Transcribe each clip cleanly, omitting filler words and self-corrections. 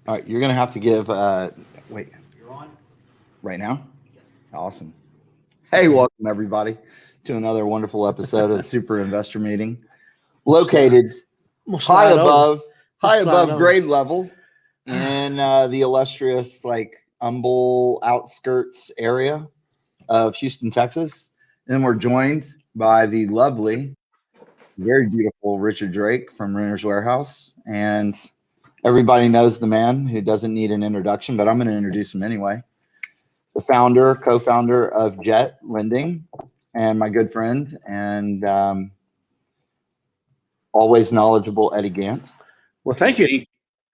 All right, you're gonna have to give. Wait, you're on right now. Awesome. Hey, welcome everybody to another wonderful episode of Super Investor Meeting, located high above grade level in the illustrious Humble outskirts area of Houston, Texas. And we're joined by the lovely, very beautiful Richard Drake from Renter's Warehouse. And everybody knows the man who doesn't need an introduction, but I'm going to introduce him anyway. The founder, co-founder of Jet Lending, and my good friend and always knowledgeable Eddie Gant. Well, thank you.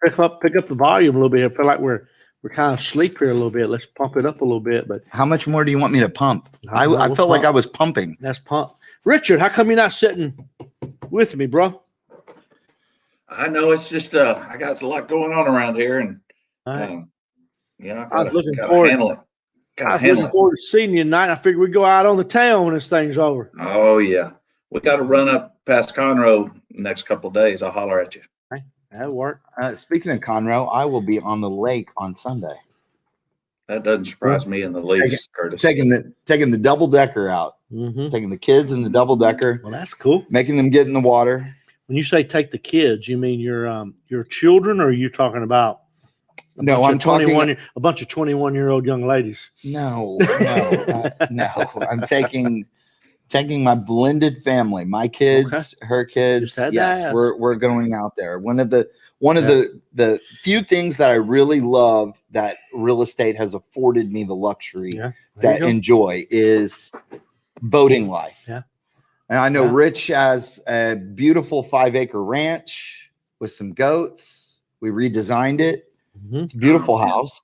Pick up the volume a little bit. I feel like we're kind of asleep here a little bit. Let's pump it up a little bit. But how much more do you want me to pump? I felt like I was pumping. That's pump. Richard, how come you're not sitting with me, bro? I know it's just I got a lot going on around here, and I gotta handle it. I was looking forward to seeing you tonight. I figured we'd go out on the town when this thing's over. Oh yeah, we got to run up past Conroe next couple of days. I'll holler at you. Hey, that'll work. Speaking of Conroe, I will be on the lake on Sunday. That doesn't surprise me in the least, Curtis. Taking the double decker out, taking the kids in the double decker. Well, that's cool. Making them get in the water. When you say take the kids, you mean your children, or are you talking about? No, I'm talking a bunch of 21-year-old young ladies. No. I'm taking my blended family, my kids, her kids. Yes, we're going out there. One of the few things that I really love that real estate has afforded me the luxury to enjoy is boating life. Yeah. And I know Rich has a beautiful 5-acre ranch with some goats. We redesigned it. It's a beautiful house.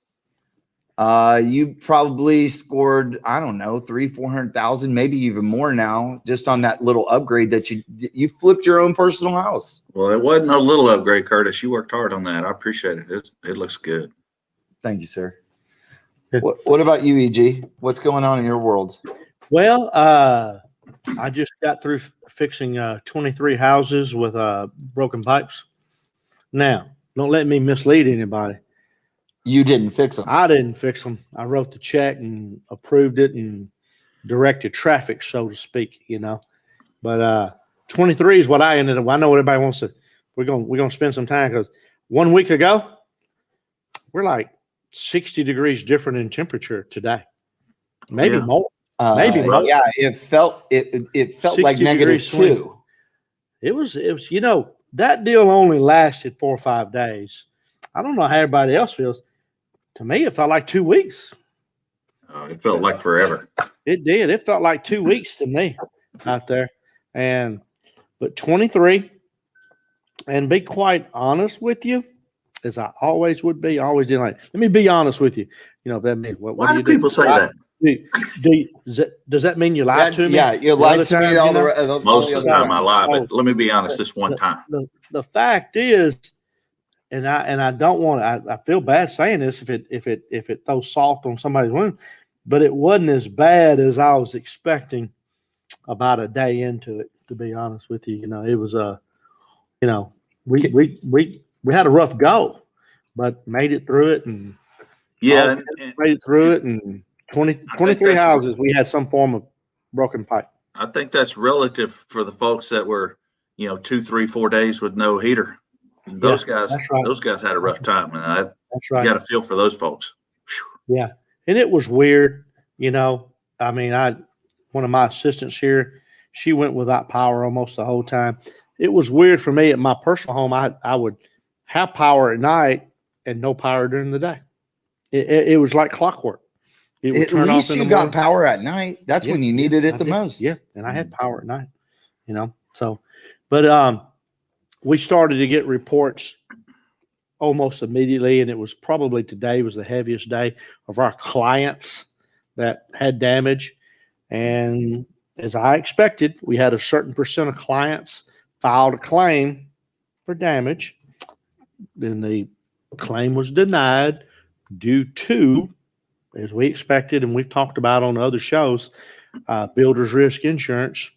You probably scored, I don't know, 300,000-400,000, maybe even more now, just on that little upgrade that you flipped your own personal house. Well, it wasn't a little upgrade, Curtis. You worked hard on that. I appreciate it. It looks good. Thank you, sir. What about you, EG? What's going on in your world? Well, I just got through fixing 23 houses with broken pipes. Now, don't let me mislead anybody. You didn't fix them. I didn't fix them. I wrote the check and approved it and directed traffic, so to speak, But 23 is what I ended up. I know what everybody wants to. We're gonna spend some time, because 1 week ago we're like 60 degrees different in temperature today. Maybe more. Maybe more. Yeah, it felt like -2. It was that deal only lasted 4 or 5 days. I don't know how everybody else feels. To me, it felt like 2 weeks. It felt like forever. It did. It felt like 2 weeks to me out there. But 23, and be quite honest with you, as I always would be, always did. Let me be honest with you. If that means what Why do you people say that? Does that mean you lied to me? Yeah, you lied to me most of the time. I lie, but let me be honest. This one time, the fact is, and I don't want to. I feel bad saying this if it throws salt on somebody's wound, but it wasn't as bad as I was expecting about a day into it. To be honest with you, it was we had a rough go, but made it through it and made it through it and 23 houses we had some form of broken pipe. I think that's relative for the folks that were 2, 3, 4 days with no heater. Those guys had a rough time, and that's right. You got to feel for those folks. Yeah, and it was weird. I mean, one of my assistants here, she went without power almost the whole time. It was weird for me at my personal home. I would have power at night and no power during the day. It was like clockwork. It would turn off in the morning. You got power at night. That's when you needed it the most. Yeah, and I had power at night. So, but we started to get reports almost immediately, and it was probably today was the heaviest day of our clients that had damage. And as I expected, we had a certain percent of clients filed a claim for damage. Then the claim was denied due to, as we expected, and we've talked about on other shows, builder's risk insurance.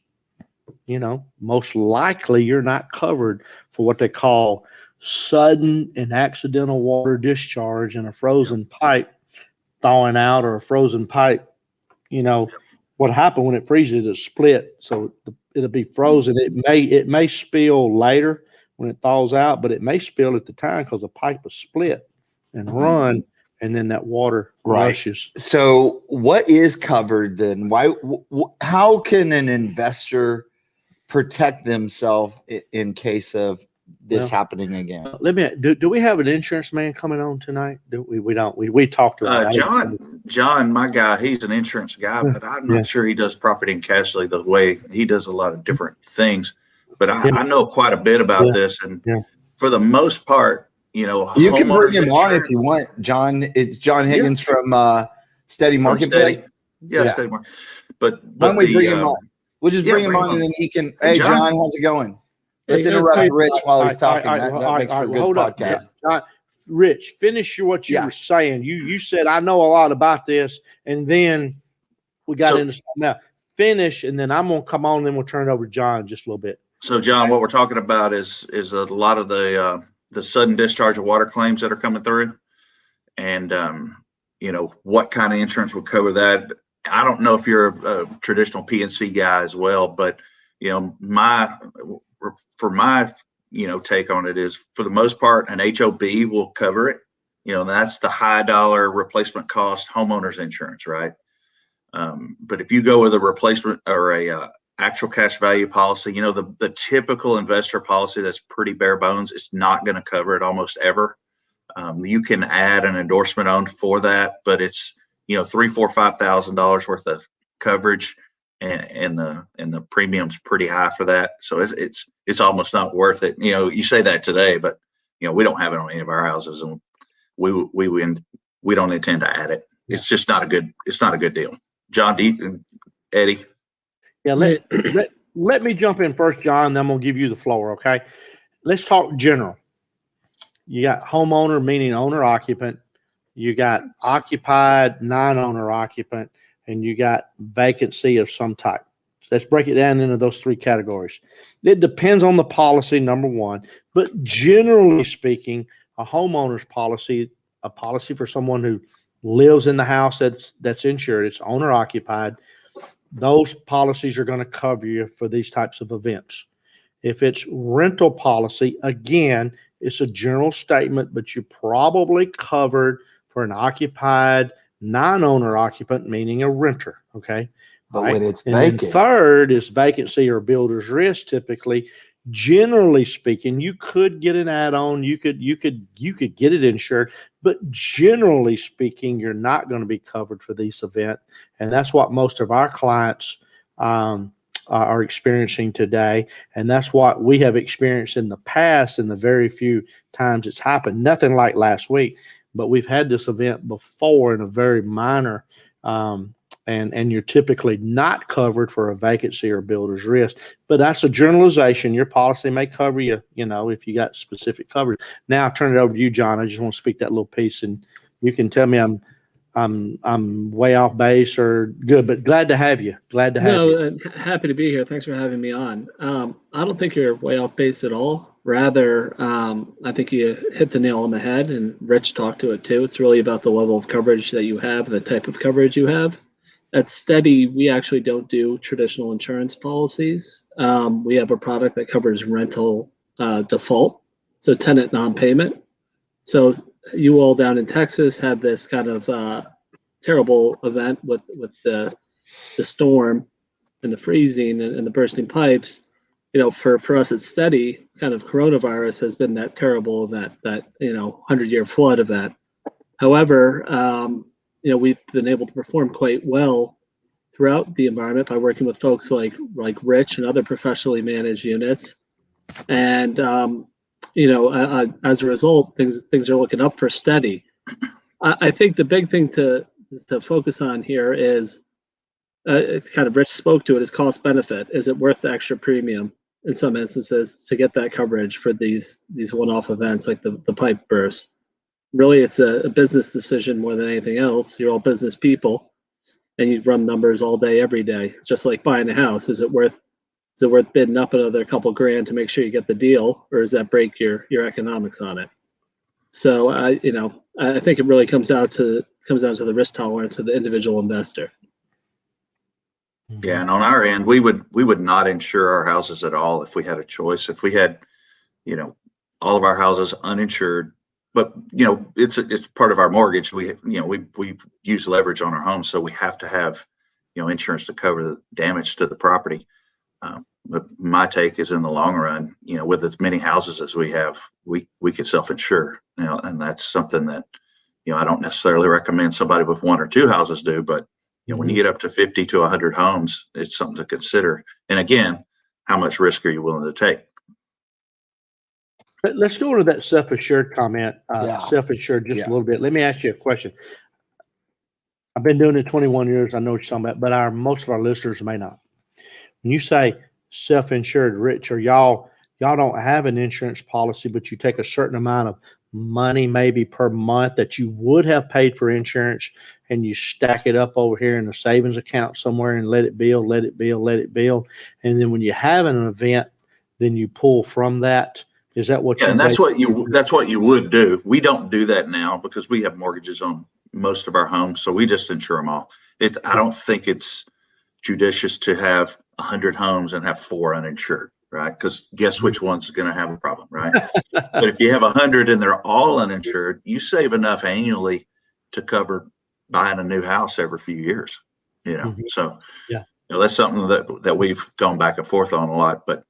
Most likely you're not covered for what they call sudden and accidental water discharge in a frozen pipe thawing out, or a frozen pipe, what happened when it freezes, it split. So it'll be frozen. It may spill later when it thaws out, but it may spill at the time because the pipe is split and run, and then that water rushes. So what is covered then? How can an investor protect themselves in case of this happening again? Do we have an insurance man coming on tonight? We don't. We talked about John, my guy, he's an insurance guy, but I'm not sure he does property and casualty the way he does a lot of different things. But I know quite a bit about this, and for the most part, you can bring him on if you want, John. It's John Higgins from Steady Marketplace. Steady Market. But when we bring him on, we'll just bring him on, and then he can. Hey, John, how's it going? Let's interrupt Rich while he's talking. That makes for a good podcast. Rich, finish what you were saying. You said, I know a lot about this, and then we got into something else. Finish, and then I'm going to come on, and then we'll turn it over to John just a little bit. So, John, what we're talking about is a lot of the sudden discharge of water claims that are coming through, and what kind of insurance would cover that. I don't know if you're a traditional PNC guy as well, but my take on it is, for the most part, an HOB will cover it. That's the high dollar replacement cost homeowners insurance, right? But if you go with a replacement or a actual cash value policy, the typical investor policy that's pretty bare bones, it's not going to cover it almost ever. You can add an endorsement on for that, but it's $3,000, $4,000, $5,000 worth of coverage, and the premium's pretty high for that. So it's almost not worth it. You say that today, but we don't have it on any of our houses, and we don't intend to add it. It's just not a good deal. John, Eddie. Yeah, let me jump in first, John. Then I'm gonna give you the floor. Okay, let's talk general. You got homeowner, meaning owner occupant. You got occupied, non-owner occupant, and you got vacancy of some type. So let's break it down into those three categories. It depends on the policy, number one, but generally speaking, a homeowner's policy, a policy for someone who lives in the house that's insured, it's owner occupied. Those policies are going to cover you for these types of events. If it's rental policy, again, it's a general statement, but you're probably covered for an occupied, non-owner occupant, meaning a renter. Okay. But when it's vacant, then third is vacancy or builder's risk. Typically, generally speaking, you could get an add-on. You could get it insured, but generally speaking, you're not going to be covered for this event. And that's what most of our clients are experiencing today. And that's what we have experienced in the past, in the very few times it's happened. Nothing like last week, but we've had this event before in a very minor, and you're typically not covered for a vacancy or builder's risk. But that's a generalization. Your policy may cover you, if you got specific coverage. Now I'll turn it over to you, John. I just want to speak that little piece, and you can tell me I'm way off base or good, but glad to have you. Happy to be here. Thanks for having me on. I don't think you're way off base at all. Rather, I think you hit the nail on the head, and Rich talked to it too. It's really about the level of coverage that you have, the type of coverage you have. At Steady, we actually don't do traditional insurance policies. We have a product that covers rental default, so tenant non-payment. So you all down in Texas had this kind of terrible event with the storm and the freezing and the bursting pipes. For us at Steady, kind of coronavirus has been that terrible event, that 100-year flood event. However, we've been able to perform quite well throughout the environment by working with folks like Rich and other professionally managed units. And as a result, things are looking up for Steady. I think the big thing to focus on here is, it's kind of Rich spoke to it, is cost benefit. Is it worth the extra premium in some instances to get that coverage for these one-off events like the pipe burst? Really, it's a business decision more than anything else. You're all business people, and you run numbers all day, every day. It's just like buying a house. Is it worth Is it worth bidding up another couple grand to make sure you get the deal, or does that break your economics on it? So I think it really comes down to the risk tolerance of the individual investor. Yeah, and on our end, we would not insure our houses at all if we had a choice. If we had, all of our houses uninsured, but it's part of our mortgage. We use leverage on our homes, so we have to have insurance to cover the damage to the property. But my take is, in the long run, with as many houses as we have, we could self-insure, and that's something that I don't necessarily recommend somebody with one or two houses do, but when you get up to 50 to 100 homes, it's something to consider. And again, how much risk are you willing to take? Let's go into that self-insured comment. Self-insured just a little bit. Let me ask you a question. I've been doing it 21 years. I know what you're talking about, but most of our listeners may not. When you say self-insured, Rich, or y'all don't have an insurance policy, but you take a certain amount of money maybe per month that you would have paid for insurance, and you stack it up over here in a savings account somewhere and let it build. And then when you have an event, then you pull from that. Is that what? Yeah, and that's what you would do. We don't do that now because we have mortgages on most of our homes, so we just insure them all. I don't think it's judicious to have 100 homes and have 4 uninsured, right? Because guess which one's going to have a problem, right? But if you have 100 and they're all uninsured, you save enough annually to cover buying a new house every few years. So that's something that we've gone back and forth on a lot. But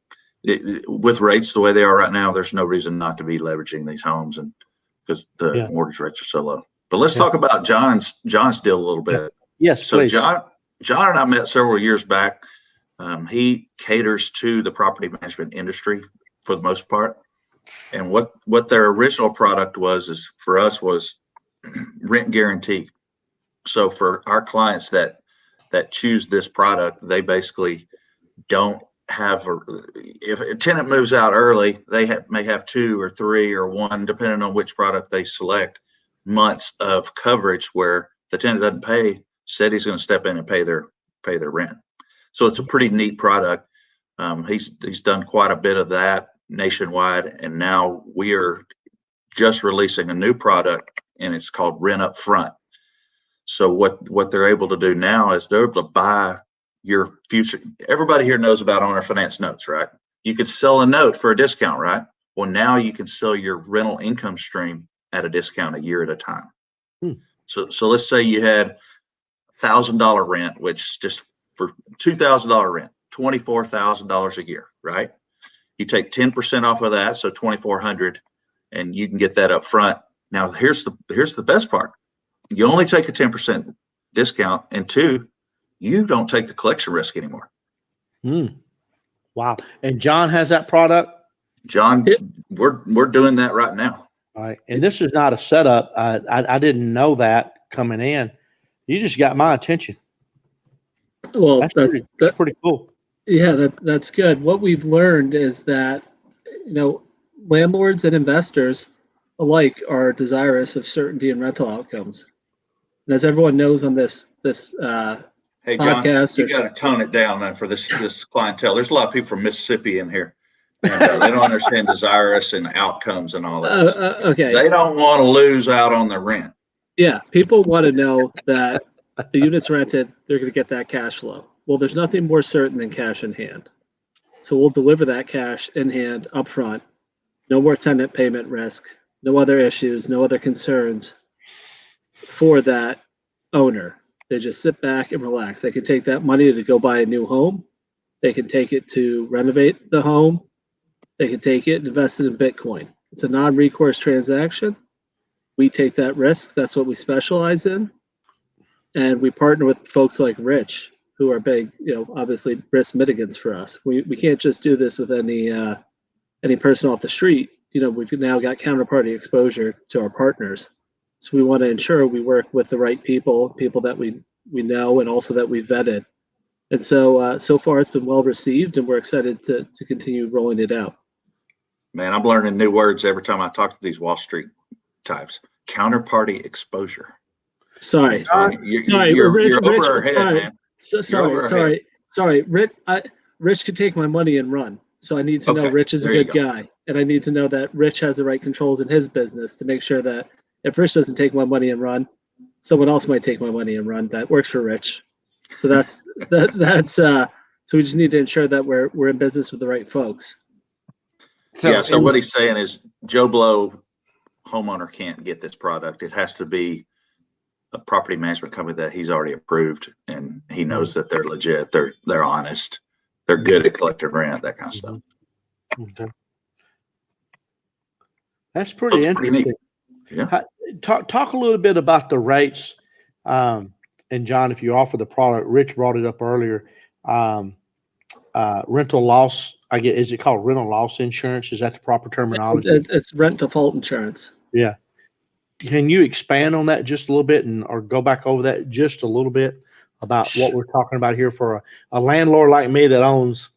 with rates the way they are right now, there's no reason not to be leveraging these homes, and because the mortgage rates are so low. But let's talk about John's deal a little bit. Yes, so please. John and I met several years back. He caters to the property management industry for the most part. And what their original product was rent guarantee. So for our clients that choose this product, they basically don't have if a tenant moves out early, they may have 2 or 3 or 1, depending on which product they select, months of coverage where the tenant doesn't pay, said he's going to step in and pay their rent. So it's a pretty neat product. He's done quite a bit of that nationwide, and now we are just releasing a new product, and it's called Rent Up Front. So what they're able to do now is they're able to buy your future. Everybody here knows about owner finance notes, right? You could sell a note for a discount, right? Well, now you can sell your rental income stream at a discount a year at a time. So let's say you had $1,000 rent, which just for $2,000 rent, $24,000 a year, right? You take 10% off of that, so $2,400, and you can get that up front. Now, here's the best part. You only take a 10% discount, and 2, you don't take the collection risk anymore. Wow. And John has that product? John, we're doing that right now. All right. And this is not a setup. I didn't know that coming in. You just got my attention. Well, that's pretty cool. Yeah, that's good. What we've learned is that, landlords and investors alike are desirous of certainty and rental outcomes. And as everyone knows on this Hey, John, podcast, you got to tone it down then for this clientele. There's a lot of people from Mississippi in here, and they don't understand desirous and outcomes and all that. Okay. They don't want to lose out on their rent. Yeah, people want to know that the unit's rented, they're going to get that cash flow. Well, there's nothing more certain than cash in hand. So we'll deliver that cash in hand up front. No more tenant payment risk, no other issues, no other concerns for that owner. They just sit back and relax. They can take that money to go buy a new home. They can take it to renovate the home. They can take it and invest it in Bitcoin. It's a non-recourse transaction. We take that risk. That's what we specialize in. And we partner with folks like Rich, who are big, obviously risk mitigants for us. We can't just do this with any person off the street. We've now got counterparty exposure to our partners. So we want to ensure we work with the right people that we know, and also that we vetted. And so far it's been well received, and we're excited to continue rolling it out. Man, I'm learning new words every time I talk to these Wall Street types. Counterparty exposure. Sorry, you're over our head, man. Sorry, Rich. Rich could take my money and run. So I need to know Okay, Rich is a there you good go. guy. And I need to know that Rich has the right controls in his business to make sure that if Rich doesn't take my money and run, someone else might take my money and run that works for Rich. So so we just need to ensure that we're in business with the right folks. So what he's saying is Joe Blow homeowner can't get this product. It has to be a property management company that he's already approved, and he knows that they're legit, they're honest, they're good at collecting rent, that kind of stuff. Okay. That's pretty Looks pretty interesting. neat. Yeah. Talk a little bit about the rates. And John, if you offer the product, Rich brought it up earlier. Rental loss, is it called rental loss insurance? Is that the proper terminology? It's rent default insurance. Yeah. Can you expand on that just a little bit or go back over that just a little bit about what we're talking about here for a landlord like me that owns,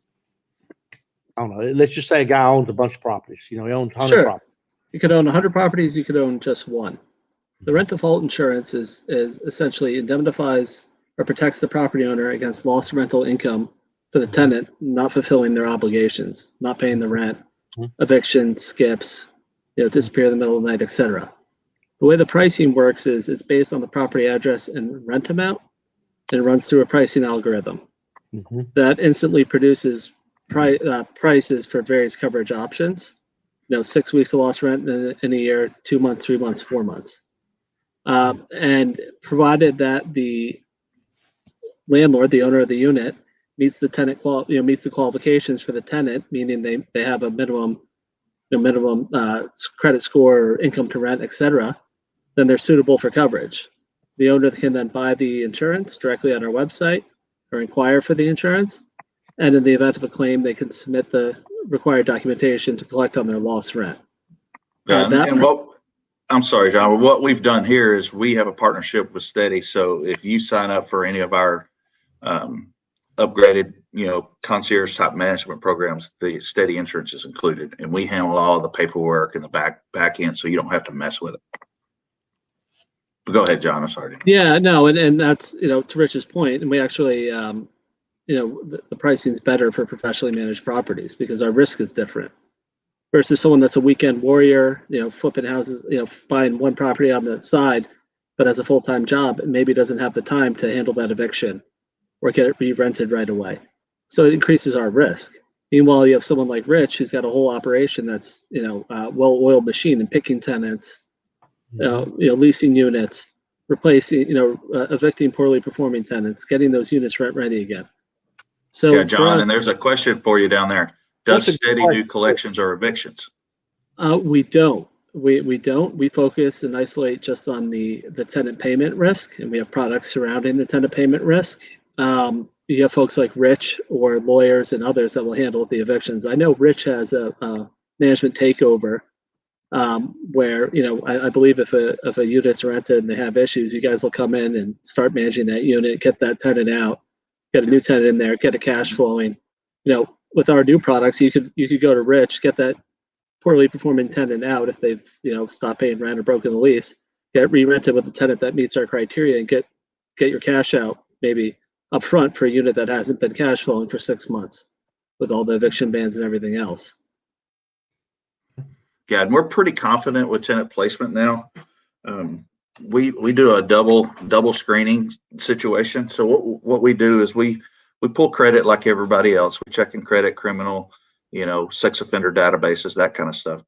I don't know, let's just say a guy owns a bunch of properties. He owns 100 properties. You could own 100 properties. You could own just one. The rent default insurance is essentially indemnifies or protects the property owner against lost rental income for the tenant not fulfilling their obligations, not paying the rent, eviction, skips, disappear in the middle of the night, etc. The way the pricing works is it's based on the property address and rent amount, and it runs through a pricing algorithm that instantly produces prices for various coverage options. 6 weeks of lost rent in a year, 2 months, 3 months, 4 months. And provided that the landlord, the owner of the unit, meets the tenant meets the qualifications for the tenant, meaning they have a minimum credit score or income to rent, etc., then they're suitable for coverage. The owner can then buy the insurance directly on our website or inquire for the insurance. And in the event of a claim, they can submit the required documentation to collect on their lost rent. I'm sorry, John. What we've done here is we have a partnership with Steady. So if you sign up for any of our upgraded, concierge type management programs, the Steady insurance is included, and we handle all the paperwork and the back end, so you don't have to mess with it. But go ahead, John. I'm sorry. Yeah, no, and that's to Rich's point, and we actually the pricing is better for professionally managed properties because our risk is different versus someone that's a weekend warrior, flipping houses, buying one property on the side, but has a full-time job and maybe doesn't have the time to handle that eviction or get it re-rented right away. So it increases our risk. Meanwhile, you have someone like Rich who's got a whole operation that's well-oiled machine and picking tenants, leasing units, replacing, evicting poorly performing tenants, getting those units rent ready again. So yeah, John, and there's a question for you down there. Does Steady do collections or evictions? We don't. We don't. We focus and isolate just on the tenant payment risk, and we have products surrounding the tenant payment risk. You have folks like Rich or lawyers and others that will handle the evictions. I know Rich has a management takeover where I believe if a unit's rented and they have issues, you guys will come in and start managing that unit, get that tenant out, get a new tenant in there, get a cash flowing. With our new products, you could go to Rich, get that poorly performing tenant out if they've stopped paying rent or broken the lease, get re-rented with a tenant that meets our criteria, and get your cash out maybe up front for a unit that hasn't been cash flowing for 6 months with all the eviction bans and everything else. Yeah, and we're pretty confident with tenant placement now. We do a double screening situation. So what we do is we pull credit like everybody else. We check in credit, criminal, sex offender databases, that kind of stuff.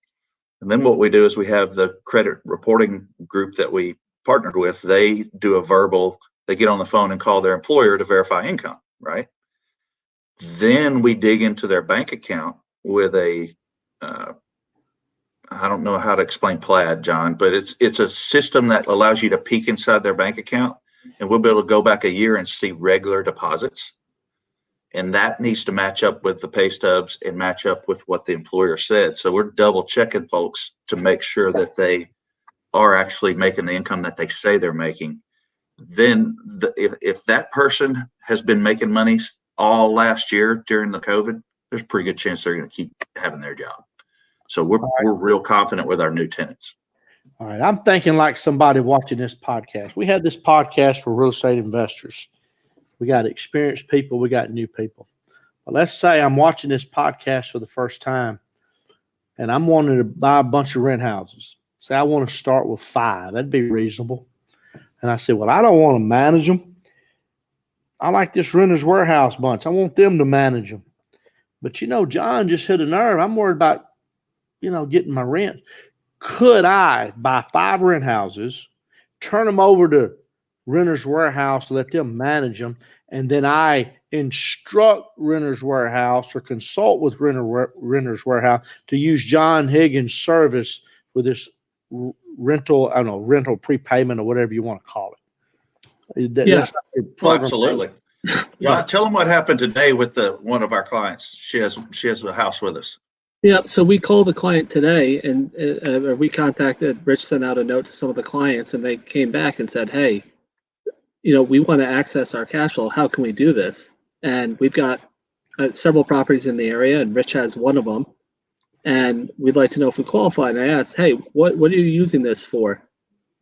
And then what we do is we have the credit reporting group that we partnered with. They do a verbal, they get on the phone and call their employer to verify income, right? Then we dig into their bank account with a, I don't know how to explain Plaid, John, but it's a system that allows you to peek inside their bank account, and we'll be able to go back a year and see regular deposits. And that needs to match up with the pay stubs and match up with what the employer said. So we're double checking folks to make sure that they are actually making the income that they say they're making. Then if that person has been making money all last year during the COVID, there's a pretty good chance they're going to keep having their job. So we're real confident with our new tenants. All right. I'm thinking like somebody watching this podcast. We had this podcast for real estate investors. We got experienced people. We got new people. let's say I'm watching this podcast for the first time and I'm wanting to buy a bunch of rent houses. Say I want to start with 5. That'd be reasonable. And I said, well, I don't want to manage them. I like this Renters Warehouse bunch. I want them to manage them. But, John just hit a nerve. I'm worried about, getting my rent. Could I buy 5 rent houses, turn them over to Renters Warehouse, let them manage them, and then I instruct Renters Warehouse or consult with Renters Warehouse to use John Higgins' service with this rental prepayment or whatever you want to call it. Yeah. Absolutely. John, tell them what happened today with one of our clients. She has a house with us. Yeah, so we called the client today, and we contacted Rich, sent out a note to some of the clients, and they came back and said, hey, we want to access our cash flow. How can we do this? And we've got several properties in the area, and Rich has one of them. And we'd like to know if we qualify. And I asked, hey, what are you using this for?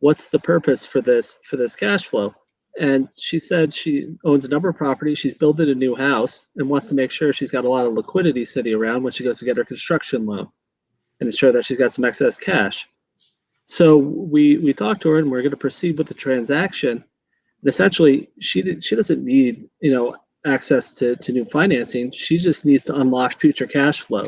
What's the purpose for this cash flow? And she said she owns a number of properties. She's building a new house and wants to make sure she's got a lot of liquidity sitting around when she goes to get her construction loan and ensure that she's got some excess cash. So we talked to her, and we're going to proceed with the transaction. And essentially, she doesn't need access to new financing. She just needs to unlock future cash flow,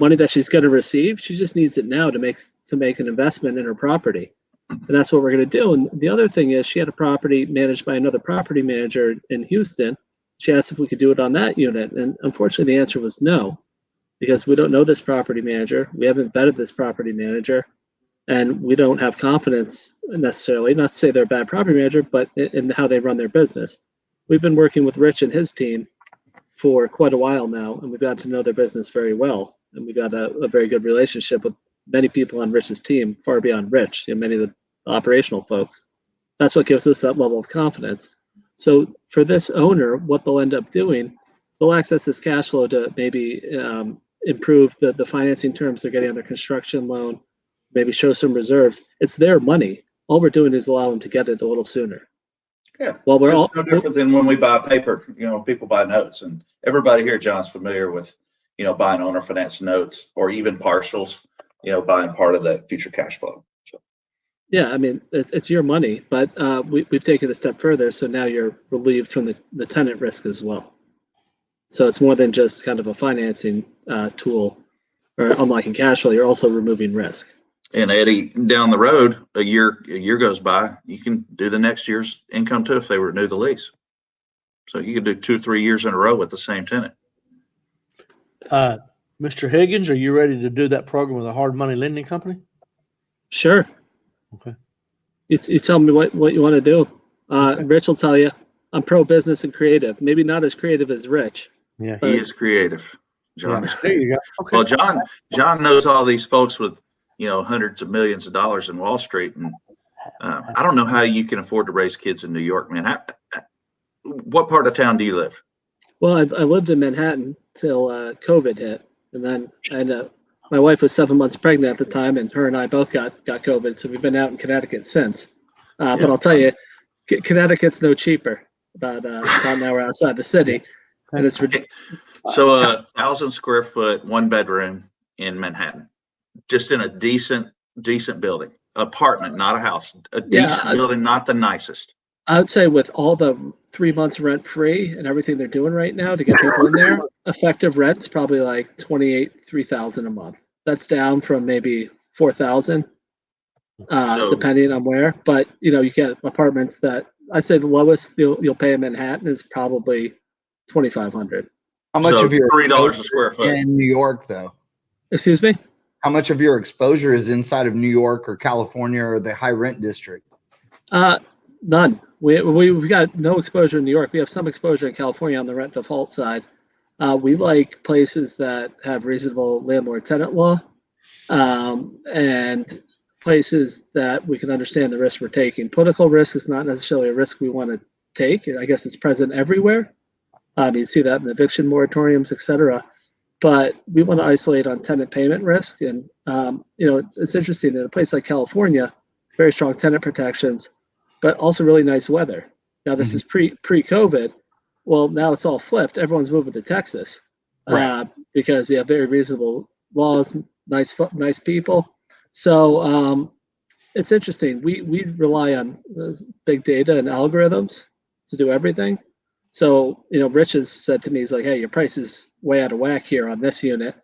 money that she's going to receive. She just needs it now to make an investment in her property. And that's what we're going to do. And the other thing is, she had a property managed by another property manager in Houston. She asked if we could do it on that unit. And unfortunately, the answer was no, because we don't know this property manager. We haven't vetted this property manager, and we don't have confidence necessarily, not to say they're a bad property manager, but in how they run their business. We've been working with Rich and his team for quite a while now, and we've got to know their business very well. And we've got a very good relationship with many people on Rich's team, far beyond Rich, many of the operational folks. That's what gives us that level of confidence. So for this owner, what they'll end up doing, they'll access this cash flow to maybe improve the financing terms they're getting on their construction loan, maybe show some reserves. It's their money. All we're doing is allow them to get it a little sooner. Yeah. Well, we're all no different than when we buy paper. People buy notes, and everybody here, John's familiar with, buying owner finance notes or even partials, buying part of that future cash flow. So. Yeah, I mean, it's your money, but we've taken a step further. So now you're relieved from the tenant risk as well. So it's more than just kind of a financing tool or unlocking cash flow. You're also removing risk. And Eddie, down the road, a year goes by, you can do the next year's income too if they renew the lease. So you could do 2 or 3 years in a row with the same tenant. Mr. Higgins, are you ready to do that program with a hard money lending company? Sure. Okay. You tell me what you want to do. Okay. Rich will tell you. I'm pro business and creative. Maybe not as creative as Rich. Yeah, he is creative. John. Yeah. There you go. Okay. Well, John knows all these folks with hundreds of millions of dollars in Wall Street, and I don't know how you can afford to raise kids in New York, man. What part of town do you live? Well, I lived in Manhattan till COVID hit, and then my wife was 7 months pregnant at the time, and her and I both got COVID, so we've been out in Connecticut since. But I'll tell you, Connecticut's no cheaper. About an hour outside the city, and it's ridiculous. So 1,000 square foot, 1 bedroom in Manhattan, just in a decent building, apartment, not a house, a decent building, not the nicest. I would say with all the 3 months rent free and everything they're doing right now to get people in there, effective rent's probably like $3,000 a month. That's down from maybe $4,000, depending on where. But you get apartments that I'd say the lowest you'll pay in Manhattan is probably $2,500. How much of your $3 a square foot in New York, though? Excuse me? How much of your exposure is inside of New York or California or the high rent district? None. We've got no exposure in New York. We have some exposure in California on the rent default side. We like places that have reasonable landlord-tenant law, and places that we can understand the risk we're taking. Political risk is not necessarily a risk we want to take. I guess it's present everywhere. You see that in eviction moratoriums, et cetera. But we want to isolate on tenant payment risk. And, it's interesting in a place like California, very strong tenant protections, but also really nice weather. Now, this is pre-COVID. Well, now it's all flipped. Everyone's moving to Texas. Right. Because you have very reasonable laws, nice people. So it's interesting. We rely on big data and algorithms to do everything. So, Rich has said to me, he's like, hey, your price is way out of whack here on this unit.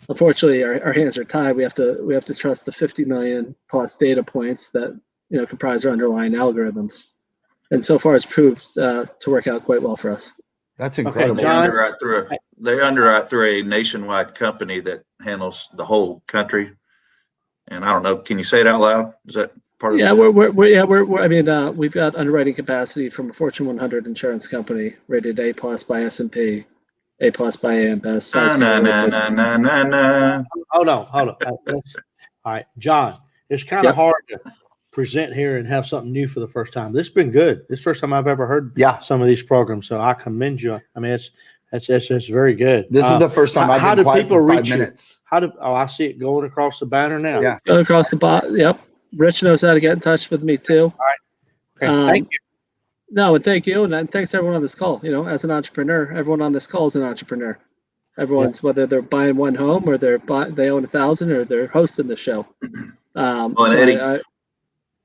Unfortunately, our hands are tied. We have to trust the 50 million plus data points that comprise our underlying algorithms. And so far, it's proved to work out quite well for us. That's incredible. They John? underwrite through a nationwide company that handles the whole country. And I don't know, can you say it out loud? Is that part of Yeah, it? we've got underwriting capacity from a Fortune 100 insurance company rated A+ by S&P, A+ by AM Best. Hold Hold on. All right, John, it's kind of hard to present here and have something new for the first time. This has been good. This is the first time I've ever heard some of these programs, so I commend you. I mean, it's very good. This is the first time I've been quiet for 5 minutes. I see it going across the banner now. Yeah. Going across the bottom. Yep. Rich knows how to get in touch with me too. All right. Okay. Thank you. No, and thank you, and thanks everyone on this call. As an entrepreneur, everyone on this call is an entrepreneur. Everyone's whether they're buying one home or they own 1,000 or they're hosting the show. Eddie,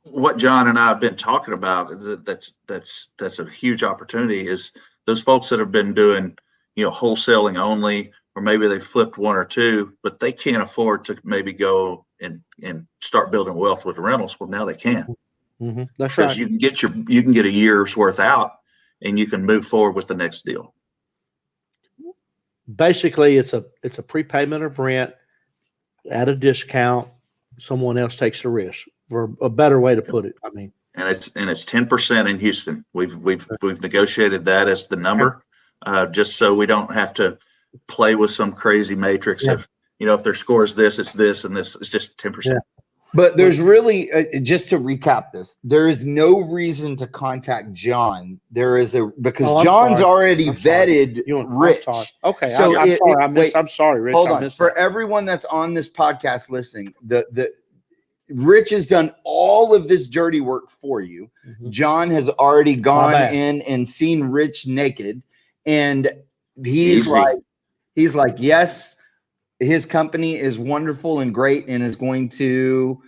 what John and I have been talking about is that's a huge opportunity. Is those folks that have been doing wholesaling only, or maybe they flipped one or two, but they can't afford to maybe go and start building wealth with rentals. Well, now they can. Mm-hmm. That's because right. you can get a year's worth out, and you can move forward with the next deal. Basically, it's a prepayment of rent at a discount. Someone else takes the risk, for a better way to put it. I mean, and it's 10% in Houston. We've negotiated that as the number, just so we don't have to play with some crazy matrix of if their score is this, it's this, and this. It's just 10%. Yeah. But there's really, just to recap this, there is no reason to contact John. Because John's already vetted Rich. Okay, so I'm sorry. I'm sorry, Rich. Hold on. For everyone that's on this podcast listening, the Rich has done all of this dirty work for you. Mm-hmm. John has already gone in and seen Rich naked, and he's like, yes, his company is wonderful and great and is going to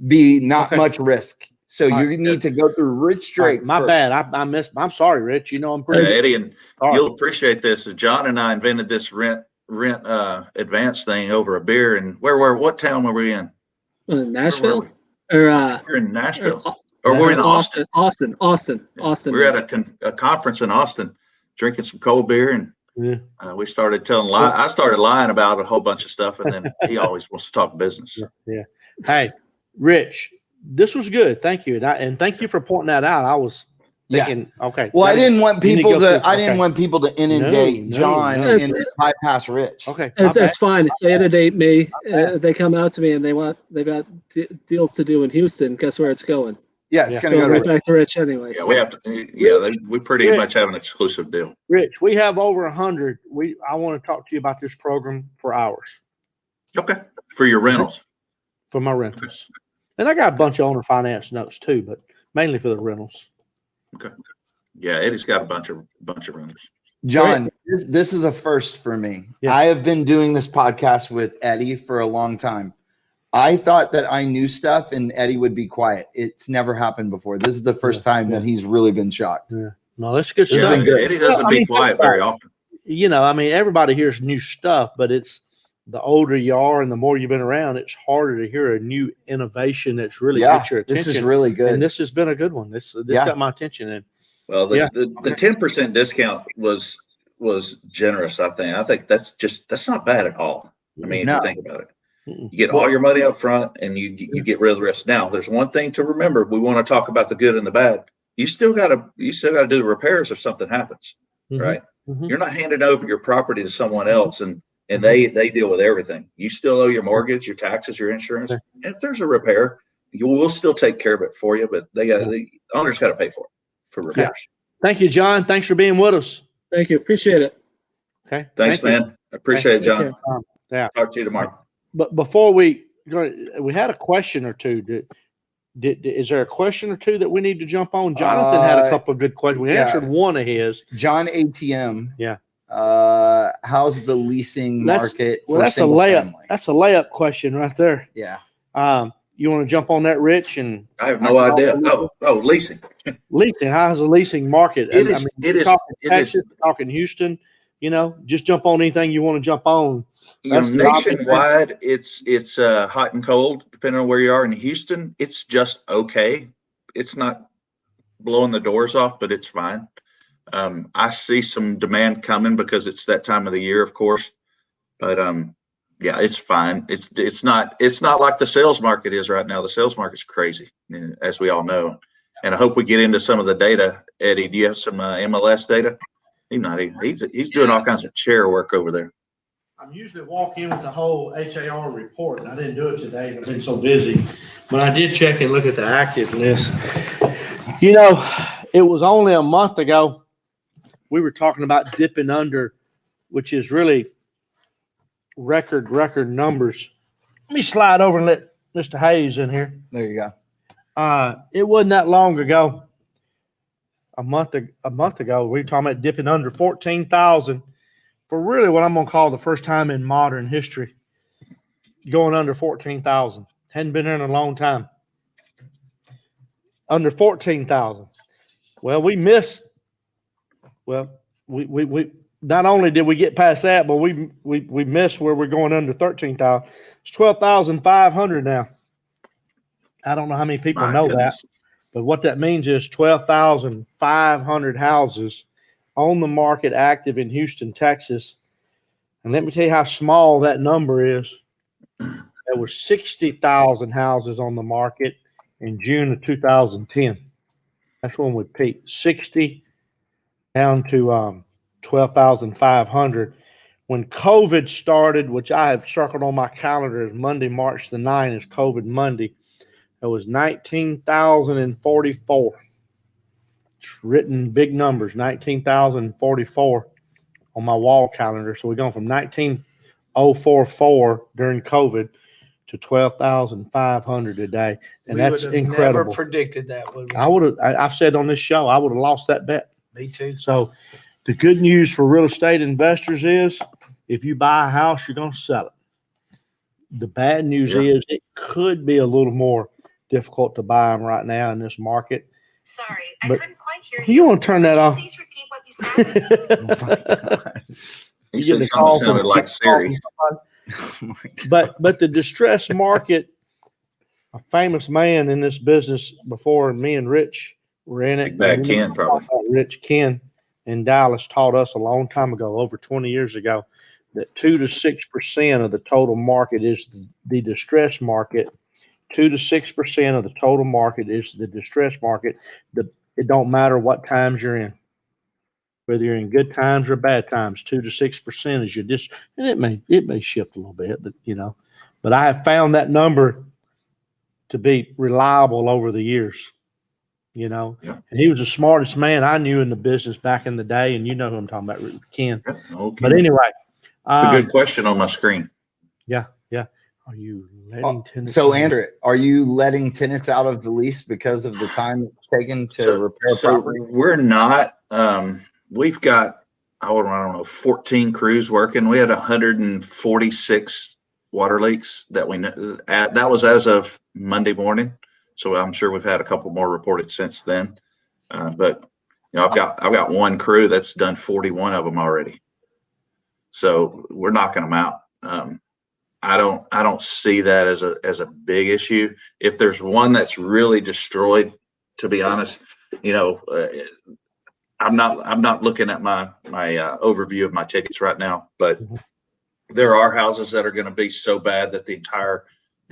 be not much risk. So you need to go through Rich Drake. My bad. I'm sorry, Rich. I'm pretty Eddie, and you'll appreciate this. John and I invented this rent advance thing over a beer. And what town were we in? Nashville? We're in Nashville. Or we're in Austin. Austin. We're at a conference in Austin, drinking some cold beer, and we started telling lies. I started lying about a whole bunch of stuff, and then he always wants to talk business. Yeah. Hey, Rich, this was good. Thank you, and thank you for pointing that out. I was thinking, okay. Well, I didn't want people to inundate John and bypass Rich. Okay, that's fine. If they inundate me, they come out to me and they've got deals to do in Houston. Guess where it's going? Yeah, it's going to go right back to Rich anyway. Yeah, we have to. We pretty much have an exclusive deal. Rich, we have over 100. I want to talk to you about this program for hours. Okay, for your rentals. For my rentals, and I got a bunch of owner finance notes too, but mainly for the rentals. Okay. Yeah, Eddie's got a bunch of rentals. John, this is a first for me. Yeah. I have been doing this podcast with Eddie for a long time. I thought that I knew stuff and Eddie would be quiet. It's never happened before. This is the first time that he's really been shocked. Yeah. No, that's good stuff. Eddie doesn't be quiet very often. Everybody hears new stuff, but it's the older you are and the more you've been around, it's harder to hear a new innovation that's really got your attention. This is really good. And this has been a good one. This got my attention. And well, the 10% discount was generous, I think. I think that's not bad at all. I mean, if you think about it. You get all your money up front and you get rid of the rest. Now, there's one thing to remember. We want to talk about the good and the bad. You still got to do the repairs if something happens, right? Mm-hmm. You're not handing over your property to someone else and they deal with everything. You still owe your mortgage, your taxes, your insurance. And if there's a repair, we'll still take care of it for you, but the owner's got to pay for repairs. Yeah. Thank you, John. Thanks for being with us. Thank you. Appreciate it. Okay. Thanks, man. I appreciate it, John. Talk to you tomorrow. But before we had a question or two. Is there a question or two that we need to jump on? Jonathan had a couple of good questions. We answered one of his. John ATM. Yeah. How's the leasing That's- market for Well, that's a single layup. family? That's a layup question right there. Yeah. You want to jump on that, Rich? And I have no idea. Leasing. leasing. How's the leasing market? It is. We're talking Texas, we're talking Houston. Just jump on anything you want to jump on. Nationwide, it's hot and cold depending on where you are. In Houston, it's just okay. It's not blowing the doors off, but it's fine. I see some demand coming because it's that time of the year, of course. But yeah, it's fine. It's not like the sales market is right now. The sales market's crazy, as we all know. And I hope we get into some of the data. Eddie, do you have some MLS data? He's doing all kinds of chair work over there. I'm usually walking in with the whole HAR report, and I didn't do it today. I've been so busy, but I did check and look at the active list. It was only a month ago we were talking about dipping under, which is really record numbers. Let me slide over and let Mr. Hayes in here. There you go. It wasn't that long ago. A month ago, we were talking about dipping under 14,000 for really what I'm going to call the first time in modern history, going under 14,000. Hadn't been there in a long time. Under 14,000. Well, we missed. Well, we not only did we get past that, but we missed where we're going under 13,000. It's 12,500 now. I don't know how many people know that, but what that means is 12,500 houses on the market active in Houston, Texas. And let me tell you how small that number is. There were 60,000 houses on the market in June of 2010. That's when we peaked. 60 down to 12,500. When COVID started, which I have circled on my calendar as Monday, March the 9th is COVID Monday, it was 19,044. It's written big numbers, 19,044 on my wall calendar. So we're going from 19,044 during COVID to 12,500 today. And that's incredible. Never predicted that, would we? I've said on this show, I would have lost that bet. Me too. So the good news for real estate investors is if you buy a house, you're going to sell it. The bad news is it could be a little more difficult to buy them right now in this market. Sorry, But I couldn't quite hear you. You want to turn that off? Please repeat what you said. He said something sounded like Siri. But the distressed market, a famous man in this business before me and Rich were in it. Big bad Ken, probably. Rich Ken in Dallas taught us a long time ago, over 20 years ago, that 2 to 6% of the total market is the distressed market. 2 to 6% of the total market is the distressed market. It don't matter what times you're in, whether you're in good times or bad times. 2 to 6% is your and it may shift a little bit, but but I have found that number to be reliable over the years. And he was the smartest man I knew in the business back in the day, and you know who I'm talking about, Ken. Okay. But anyway, it's a good question on my screen. Yeah. Are you letting tenants? So answer it. Are you letting tenants out of the lease because of the time it's taken to repair property? We're not. We've got, I don't know, 14 crews working. We had 146 water leaks that that was as of Monday morning. So I'm sure we've had a couple more reported since then. But I've got one crew that's done 41 of them already. So we're knocking them out. I don't see that as a big issue. If there's one that's really destroyed, to be honest, I'm not looking at my overview of my tickets right now, but there are houses that are going to be so bad that the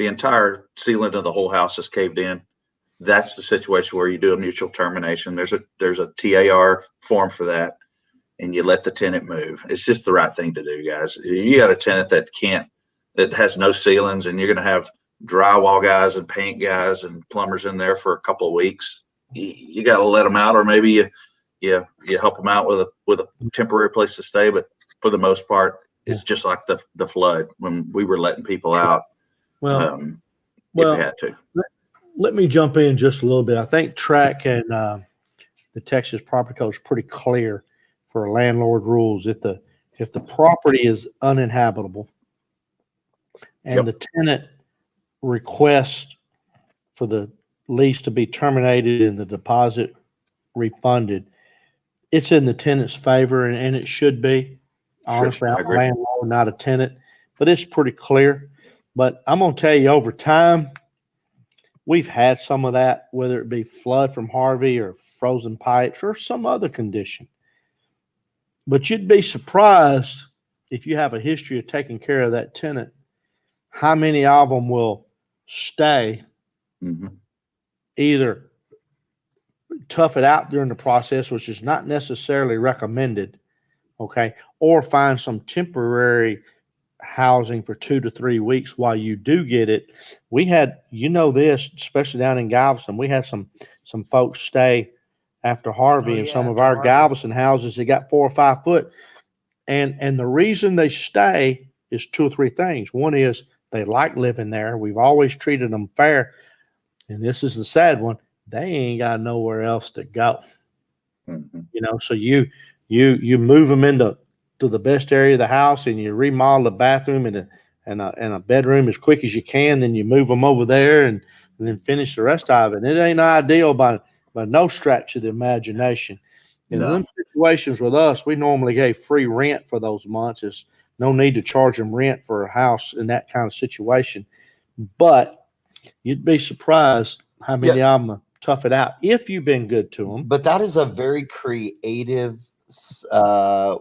entire ceiling of the whole house is caved in. That's the situation where you do a mutual termination. There's a TAR form for that, and you let the tenant move. It's just the right thing to do, guys. You got a tenant that has no ceilings, and you're going to have drywall guys and paint guys and plumbers in there for a couple of weeks. You got to let them out, or maybe you help them out with a temporary place to stay. But for the most part, it's just like the flood when we were letting people out. Well, if we had to. Let me jump in just a little bit. I think TRAC and the Texas Property Code is pretty clear for landlord rules. If the if the property is uninhabitable and the tenant requests for the lease to be terminated and the deposit refunded, it's in the tenant's favor, and it should be. Honestly, I I'm a agree. landlord, not a tenant, but it's pretty clear. But I'm going to tell you, over time, we've had some of that, whether it be flood from Harvey or frozen pipes or some other condition. But you'd be surprised if you have a history of taking care of that tenant, how many of them will stay, either tough it out during the process, which is not necessarily recommended, okay, or find some temporary housing for 2 to 3 weeks while you do get it. We had, this, especially down in Galveston, we had some folks stay after Harvey in some of our Galveston houses. They got 4 or 5 foot. And the reason they stay is 2 or 3 things. One is they like living there. We've always treated them fair. And this is the sad one. They ain't got nowhere else to go. So you move them into the best area of the house, and you remodel the bathroom and a bedroom as quick as you can. Then you move them over there and then finish the rest of it. And it ain't ideal by no stretch of the imagination. In them situations with us, we normally gave free rent for those months. There's no need to charge them rent for a house in that kind of situation. But you'd be surprised how many of them tough it out if you've been good to them. But that is a very creative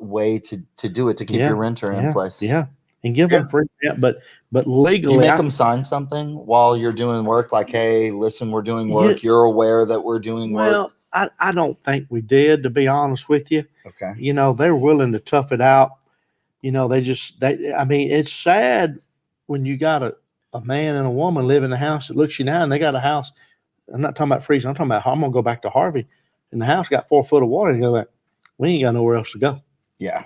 way to do it, to keep your renter in place. Yeah. And give them free rent, but legally, you make them sign something while you're doing work, like, hey, listen, we're doing work. You're aware that we're doing work. Well, I don't think we did, to be honest with you. Okay. They're willing to tough it out. It's sad when you got a man and a woman live in a house that looks you down, and they got a house. I'm not talking about freezing. I'm talking about, I'm going to go back to Harvey, and the house got 4 foot of water, and you go like, we ain't got nowhere else to go. Yeah.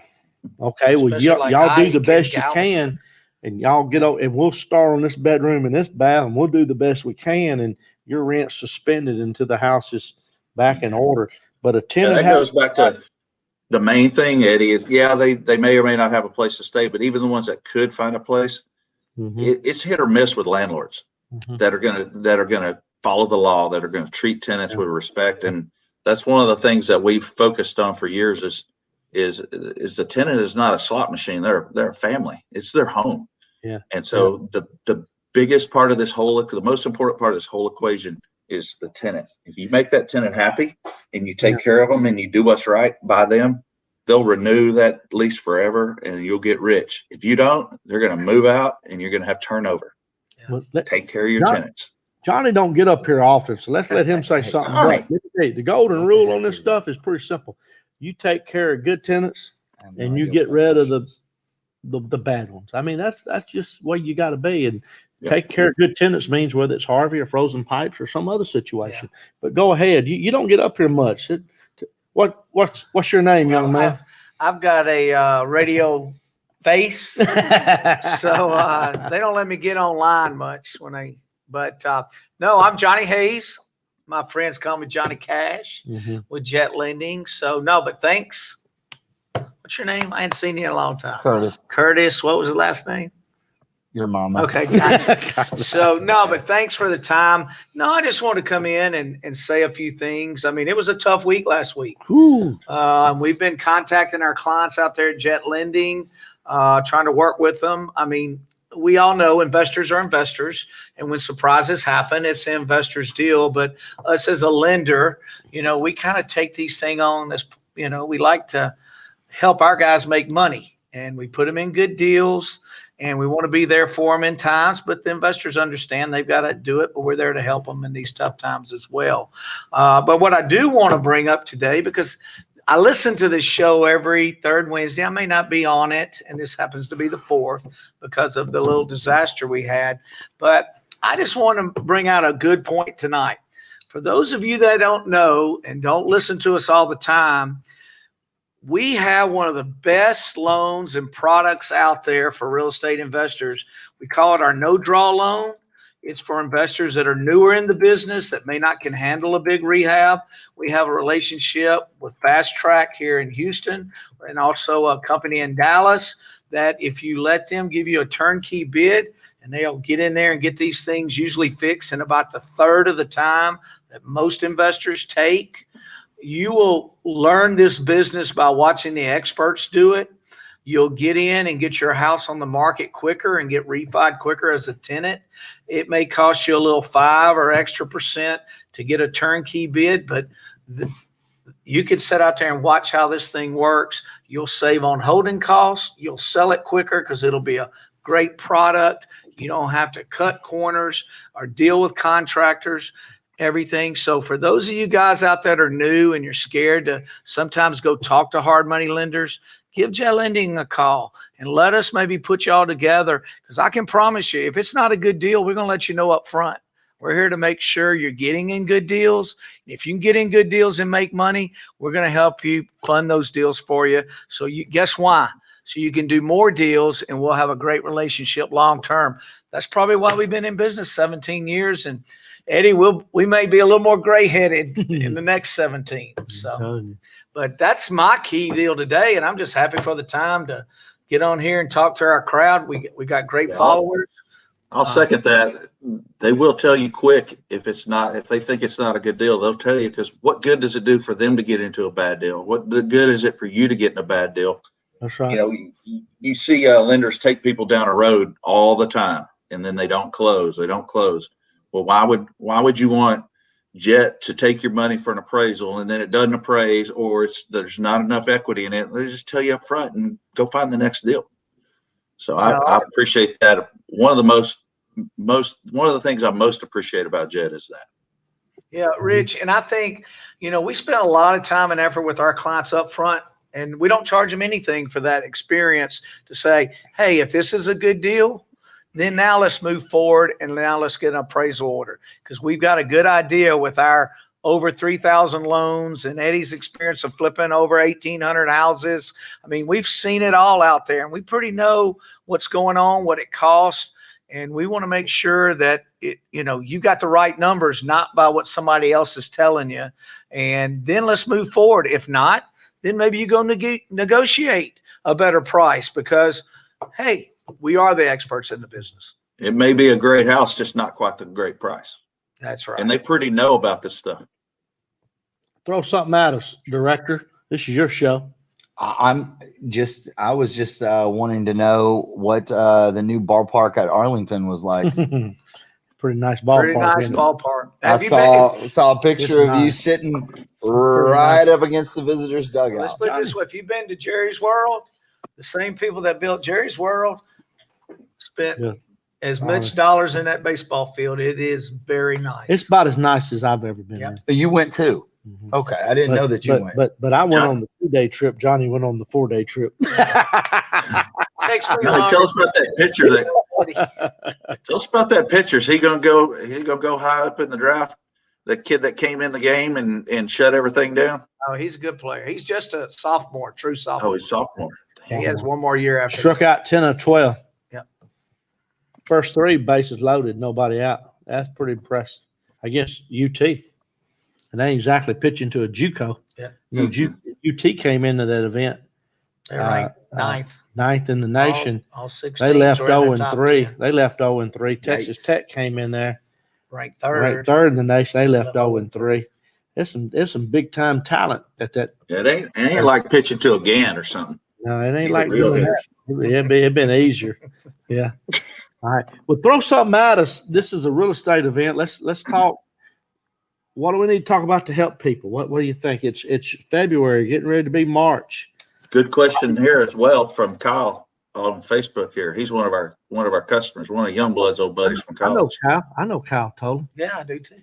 Okay. Well, y'all do the best you can, and y'all get over, and we'll start on this bedroom and this bath, and we'll do the best we can. And your rent's suspended until the house is back in order. But a tenant that goes back to the main thing, Eddie, is they may or may not have a place to stay, but even the ones that could find a place, it's hit or miss with landlords that are gonna follow the law, that are gonna treat tenants with respect. And that's one of the things that we've focused on for years is the tenant is not a slot machine. They're a family. It's their home. Yeah. And so the biggest part of the most important part of this whole equation is the tenant. If you make that tenant happy and you take care of them and you do what's right by them, they'll renew that lease forever and you'll get rich. If you don't, they're going to move out and you're going to have turnover. Well, take care of your tenants. Johnny don't get up here often, so let's let him say something. Right. The golden rule on this stuff is pretty simple. You take care of good tenants and you get rid of the bad ones. I mean, that's just the way you got to be. And take care of good tenants means whether it's Harvey or frozen pipes or some other situation. But go ahead. You don't get up here much. What's your name, young man? I've got a radio face, so they don't let me get online much no, I'm Johnny Hayes. My friends call me Johnny Cash with Jet Lending. So no, but thanks. What's your name? I hadn't seen you in a long time. Curtis. What was the last name? Your mama. Okay, gotcha. So no, but thanks for the time. No, I just want to come in and say a few things. I mean, it was a tough week last week. We've been contacting our clients out there at Jet Lending, trying to work with them. I mean, we all know investors are investors, and when surprises happen, it's the investor's deal. But us as a lender, we kind of take these things on as, we like to help our guys make money, and we put them in good deals, and we want to be there for them in times. But the investors understand they've got to do it, but we're there to help them in these tough times as well. But what I do want to bring up today, because I listen to this show every third Wednesday. I may not be on it, and this happens to be the fourth because of the little disaster we had. But I just want to bring out a good point tonight. For those of you that don't know and don't listen to us all the time, we have one of the best loans and products out there for real estate investors. We call it our no-draw loan. It's for investors that are newer in the business that may not can handle a big rehab. We have a relationship with Fast Track here in Houston and also a company in Dallas that if you let them give you a turnkey bid and they'll get in there and get these things usually fixed in about the third of the time that most investors take. You will learn this business by watching the experts do it. You'll get in and get your house on the market quicker and get refied quicker as a tenant. It may cost you a little 5 or extra % to get a turnkey bid, but you could sit out there and watch how this thing works. You'll save on holding costs. You'll sell it quicker because it'll be a great product. You don't have to cut corners or deal with contractors, everything. So for those of you guys out there that are new and you're scared to sometimes go talk to hard money lenders, give Jet Lending a call and let us maybe put you all together, because I can promise you, if it's not a good deal, we're going to let you know up front. We're here to make sure you're getting in good deals. If you can get in good deals and make money, we're going to help you fund those deals for you. So you guess why? So you can do more deals and we'll have a great relationship long term. That's probably why we've been in business 17 years. And Eddie, we may be a little more gray-headed in the next 17. So, but that's my key deal today, and I'm just happy for the time to get on here and talk to our crowd. We got great followers. I'll second that. They will tell you quick if they think it's not a good deal. They'll tell you, because what good does it do for them to get into a bad deal? What good is it for you to get in a bad deal? That's right. You know, you see lenders take people down a road all the time, and then they don't close. Well, why would you want Jet to take your money for an appraisal and then it doesn't appraise, or there's not enough equity in it? They just tell you up front and go find the next deal. So I appreciate that. One of the things I most appreciate about Jet is that. Yeah, Rich, and I think, we spend a lot of time and effort with our clients up front, and we don't charge them anything for that experience to say, hey, if this is a good deal, then now let's move forward and now let's get an appraisal order, because we've got a good idea with our over 3,000 loans and Eddie's experience of flipping over 1,800 houses. I mean, we've seen it all out there and we pretty know what's going on, what it costs. And we want to make sure that you got the right numbers, not by what somebody else is telling you. And then let's move forward. If not, then maybe you go negotiate a better price, because, hey, we are the experts in the business. It may be a great house, just not quite the great price. That's right. And they pretty know about this stuff. Throw something at us, Director. This is your show. I was just wanting to know what the new ballpark at Arlington was like. Pretty nice ballpark. Pretty nice ballpark. I saw a picture of you nice. sitting right up against the visitors' dugout. Let's put it this way. If you've been to Jerry's World, the same people that built Jerry's World spent as much dollars in that baseball field. It is very nice. It's about as nice as I've ever been there. You went too? Mm-hmm. Okay. I didn't know that you went. But I went on the 2-day trip. Johnny went on the 4-day trip. Tell Tell us about that picture. Tell us about that picture. Is he gonna go high up in the draft? The kid that came in the game and shut everything down? Oh, he's a good player. He's just a sophomore, true sophomore. Oh, he's sophomore. He has one more year after. Struck out 10 of 12. Yep. First 3 bases loaded, nobody out. That's pretty impressive against UT. And they ain't exactly pitching to a JUCO. Yeah. UT came into that event. They're ranked ninth in the nation. All 6 They left were in the 0-3. top 10. They left 0-3. Texas Yikes. Tech came in there. Ranked Ranked third. third in the nation. They left 0-3. There's some big time talent at that. Yeah, it ain't like pitching to a Gant or something. No, it ain't These are like real doing hitters. that. It'd been easier. Yeah. All right. Well, throw something at us. This is a real estate event. Let's talk. What do we need to talk about to help people? What do you think? It's February, getting ready to be March. Good question here as well from Kyle on Facebook here. He's one of our customers, one of Youngblood's old buddies from college. I know Kyle told him. Yeah, I do too.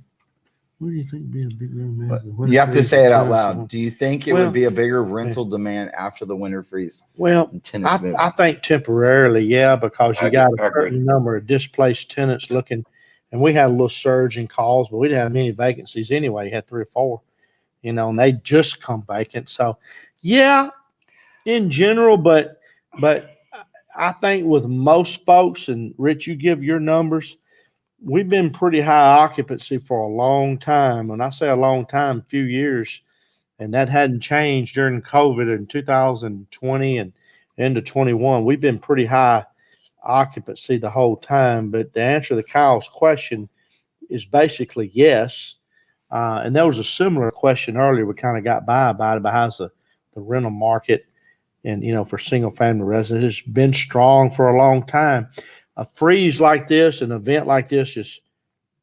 What do you think being a big room? You have to say it out loud. Do you think it Well, would be a bigger rental demand after the winter freeze? Well, and tenants moving? I think temporarily, yeah, because I you got agree. a certain number of displaced tenants looking, and we had a little surge in calls, but we didn't have many vacancies anyway. You had 3 or 4, and they just come vacant. So, yeah, in general, but I think with most folks, and Rich, you give your numbers, we've been pretty high occupancy for a long time. When I say a long time, a few years, and that hadn't changed during COVID in 2020 and into 21. We've been pretty high occupancy the whole time. But to answer Kyle's question is basically yes. And there was a similar question earlier. We kind of got by about it, about how's the rental market and, for single family residents. It's been strong for a long time. A freeze like this, an event like this is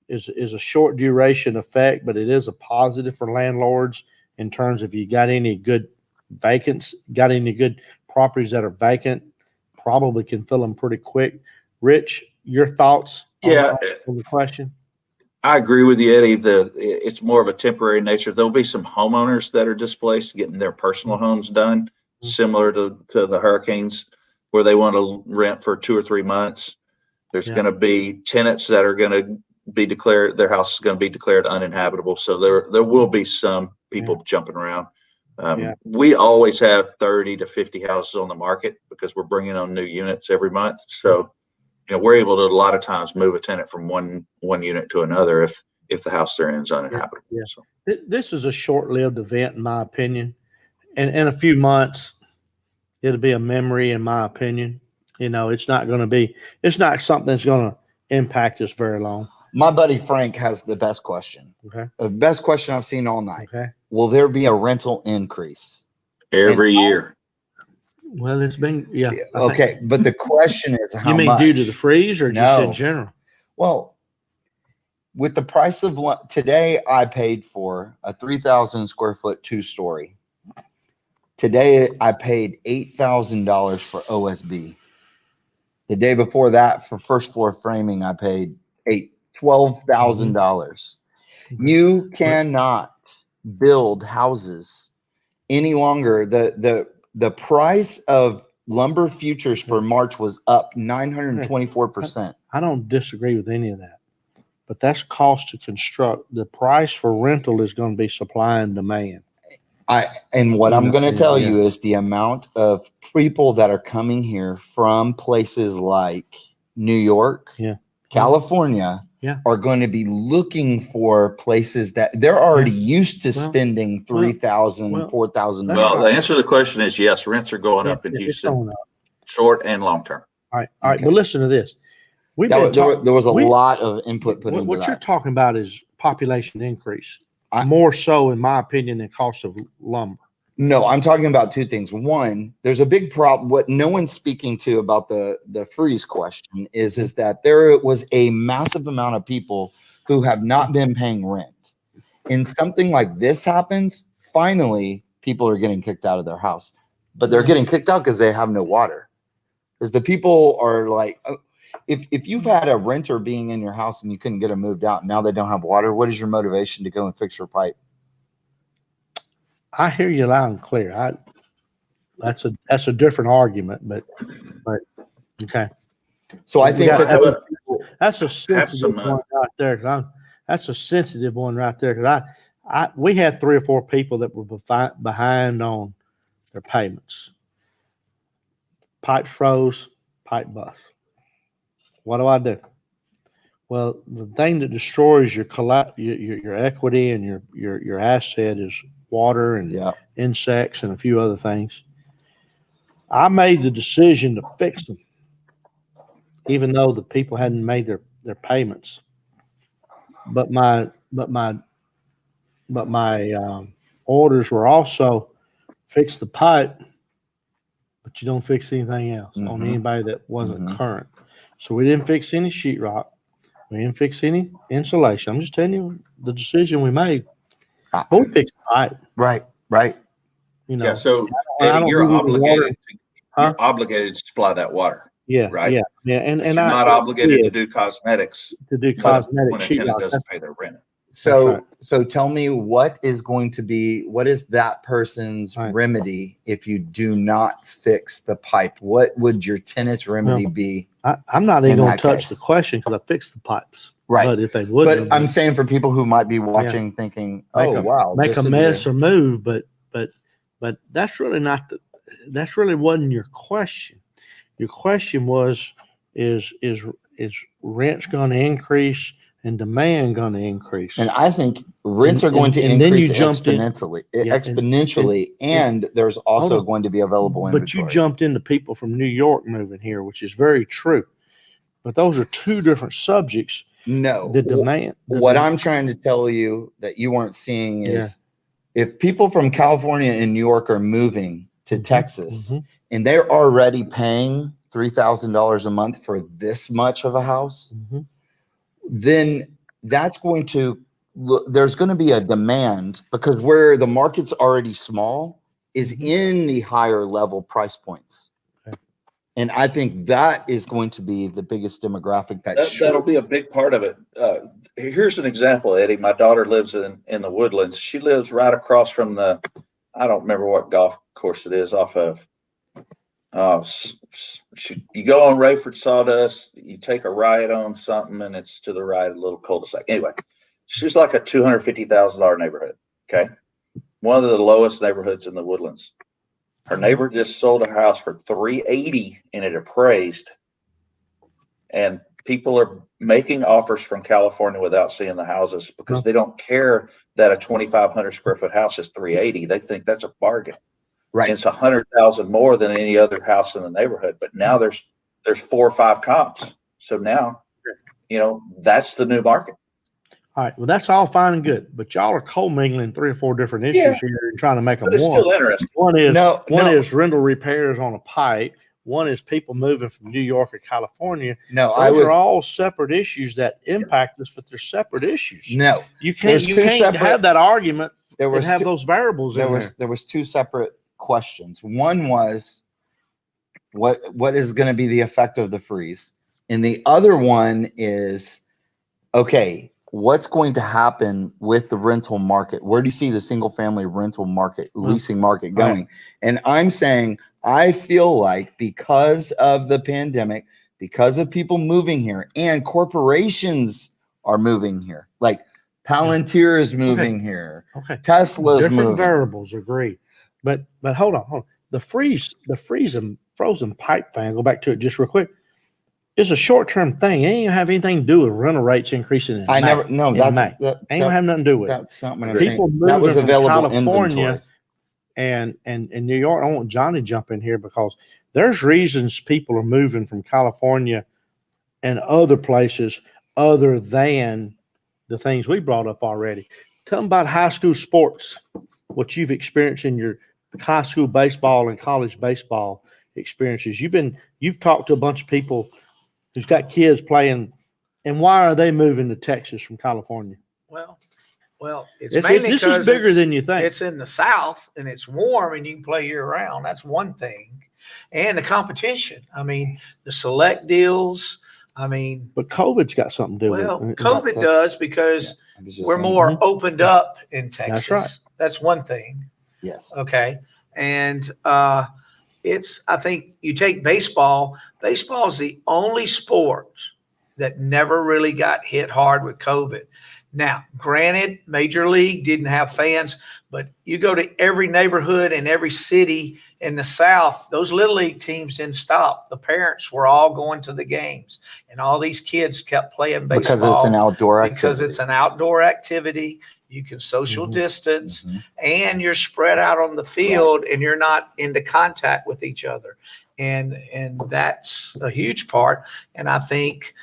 a short duration effect, but it is a positive for landlords in terms of you got any good properties that are vacant, probably can fill them pretty quick. Rich, your thoughts on the question? I agree with you, Eddie. It's more of a temporary nature. There'll be some homeowners that are displaced getting their personal homes done, similar to the hurricanes, where they want to rent for 2 or 3 months. There's going to be tenants that are going to be declared, their house is going to be declared uninhabitable. So there will be some people jumping around. We always have 30 to 50 houses on the market because we're bringing on new units every month. So, we're able to a lot of times move a tenant from one unit to another if the house they're in is uninhabitable. Yeah. So. This is a short-lived event, in my opinion. And in a few months, it'll be a memory, in my opinion. It's not something that's going to impact us very long. My buddy Frank has the best question. Okay. The best question I've seen all night. Okay. Will there be a rental increase? Every year. Well, it's been, Okay. But the question is how much? You mean much? due to the freeze or just in No. general? Well, with the price of today, I paid for a 3,000 square foot 2-story. Today, I paid $8,000 for OSB. The day before that, for first floor framing, I paid $12,000. You cannot build houses any longer. The price of lumber futures for March was up 924%. I don't disagree with any of that, but that's cost to construct. The price for rental is going to be supply and demand. I'm going to tell you is the amount of people that are coming here from places like New York, California, are going to be looking for places that they're already used to spending $3,000, $4,000. Well, the answer to the question is yes. Rents are going up in Houston, short and long term. All right. But listen to this. There was a lot of input put into that. What you're talking about is population increase. More so, in my opinion, than cost of lumber. No, I'm talking about two things. One, there's a big problem. What no one's speaking to about the freeze question is that there was a massive amount of people who have not been paying rent. And something like this happens, finally, people are getting kicked out of their house. But they're getting kicked out because they have no water. Because the people are like, if you've had a renter being in your house and you couldn't get them moved out, and now they don't have water, what is your motivation to go and fix your pipe? I hear you loud and clear. That's a different argument, but okay. So I think that's a sensitive one right there. That's a sensitive one right there because we had 3 or 4 people that were behind on their payments. Pipe froze, pipe bust. What do? Well, the thing that destroys your equity and your asset is water and insects and a few other things. I made the decision to fix them, even though the people hadn't made their payments. But my orders were also fix the pipe, but you don't fix anything else on anybody that wasn't current. So we didn't fix any sheetrock. We didn't fix any insulation. I'm just telling you the decision we made. But we fixed the pipe. Right. So Eddie, you're obligated to supply that water. Yeah. Right. Yeah. And you're not obligated to do cosmetics. To do cosmetic when a tenant doesn't pay their rent. So tell me what is that person's remedy if you do not fix the pipe? What would your tenant's remedy be? I'm not even going to touch the question because I fixed the pipes. Right. But if they would, I'm saying for people who might be watching thinking, make a mess or move, but that's really that really wasn't your question. Your question was, is is rent's going to increase and demand going to increase. And I think rents are going to and then increase you jumped in- exponentially, and there's also Hold on. going to be available But inventory. you jumped into people from New York moving here, which is very true. But those are two different subjects. No, The demand. what I'm trying to tell you that you weren't seeing is Yeah. if people from California and New York are moving to Texas Mhm. and they're already paying $3,000 a month for this much of a house, Mhm. then that's going to there's going to be a demand because where the market's already small is in the higher level price points. Okay. And I think that is going to be the biggest demographic That'll be a big part of it. Here's an example, Eddie. My daughter lives in the Woodlands. She lives right across from the, I don't remember what golf course it is off of. You go on Rayford Sawdust, you take a right on something, and it's to the right, a little cul-de-sac. Anyway, she's like a $250,000 neighborhood. Okay. One of the lowest neighborhoods in the Woodlands. Her neighbor just sold a house for $380 and it appraised. And people are making offers from California without seeing the houses because they don't care that a 2,500 square foot house is $380. They think that's a bargain. Right. And it's 100,000 more than any other house in the neighborhood. But now there's 4 or 5 comps. So now, that's the new market. All right. Well, that's all fine and good, but y'all are commingling 3 or 4 different issues Yeah. here and trying to make them But it's one. still interesting. One is No. is rental repairs on a pipe. One is people moving from New York or California. No, Those are all separate issues that impact us, but they're separate issues. no. You can't have that argument There and was have two, those variables in there. there was 2 separate questions. One was what is going to be the effect of the freeze, and the other one is okay. What's going to happen with the rental market? Where do you see the single family rental market, leasing market going? Right. And I'm saying, I feel like because of the pandemic, because of people moving here and corporations are moving here, like Palantir is moving here. Okay. Tesla's Different moving. variables, agree. But hold on. The frozen pipe thing, go back to it just real quick. It's a short-term thing. It ain't gonna have anything to do with rental rates increasing. I never, no, that that ain't gonna have nothing to do with it. that's not what I'm People saying. That was moving from available California inventory. and New York. I want Johnny to jump in here because there's reasons people are moving from California and other places other than the things we brought up already. Tell them about high school sports, what you've experienced in your high school baseball and college baseball experiences. You've talked to a bunch of people who's got kids playing, and why are they moving to Texas from California? Well, it's This mainly is because bigger than you think. it's in the South and it's warm and you can play year round. That's one thing. And the competition. I mean, the select deals. I mean, But COVID's got something to do well, with it. COVID does because I was just we're saying. more opened up in Texas. That's right. That's one thing. Yes. Okay. And I think you take baseball. Baseball is the only sport that never really got hit hard with COVID. Now, granted, Major League didn't have fans, but you go to every neighborhood and every city in the South, those Little League teams didn't stop. The parents were all going to the games, and all these kids kept playing baseball. Because it's an outdoor activity. Because it's an outdoor activity. You can social distance, and you're spread out on the field, and you're not into contact with each other. And that's a huge part. And I think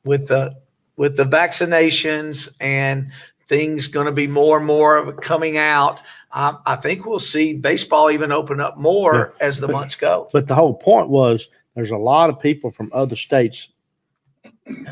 with the vaccinations and things going to be more and more of it coming out, I think we'll see baseball even open up more as the months go. But the whole point was there's a lot of people from other states,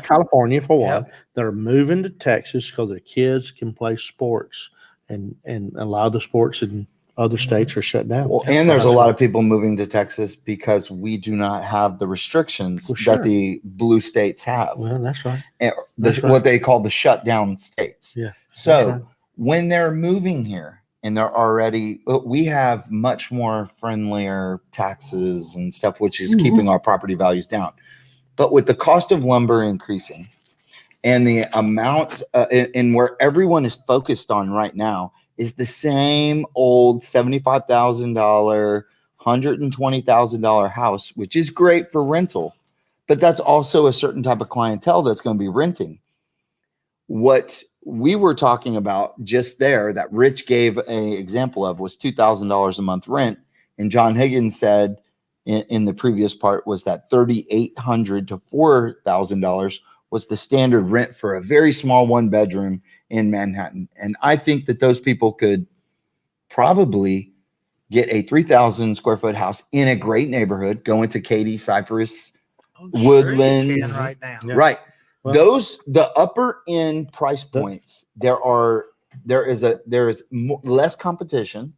California for one, that are moving to Texas because their kids can play sports, and a lot of the sports in other states are shut down. Well, and there's a lot of people moving to Texas because we do not have the restrictions that the blue states have. Well, that's right. And That's right. what they call the shutdown states. Yeah. So right. when they're moving here and they're already, we have much more friendlier taxes and stuff, which is keeping our property values down. But with the cost of lumber increasing and the amount and where everyone is focused on right now is the same old $75,000, $120,000 house, which is great for rental, but that's also a certain type of clientele that's going to be renting. What we were talking about just there that Rich gave an example of was $2,000 a month rent. And John Higgins said in the previous part was that $3,800 to $4,000 was the standard rent for a very small 1-bedroom in Manhattan. And I think that those people could probably get a 3,000 square foot house in a great neighborhood, go into Katy, Cypress, Woodlands, you can right now. Yeah. right? Well, The upper end price points, there is less competition,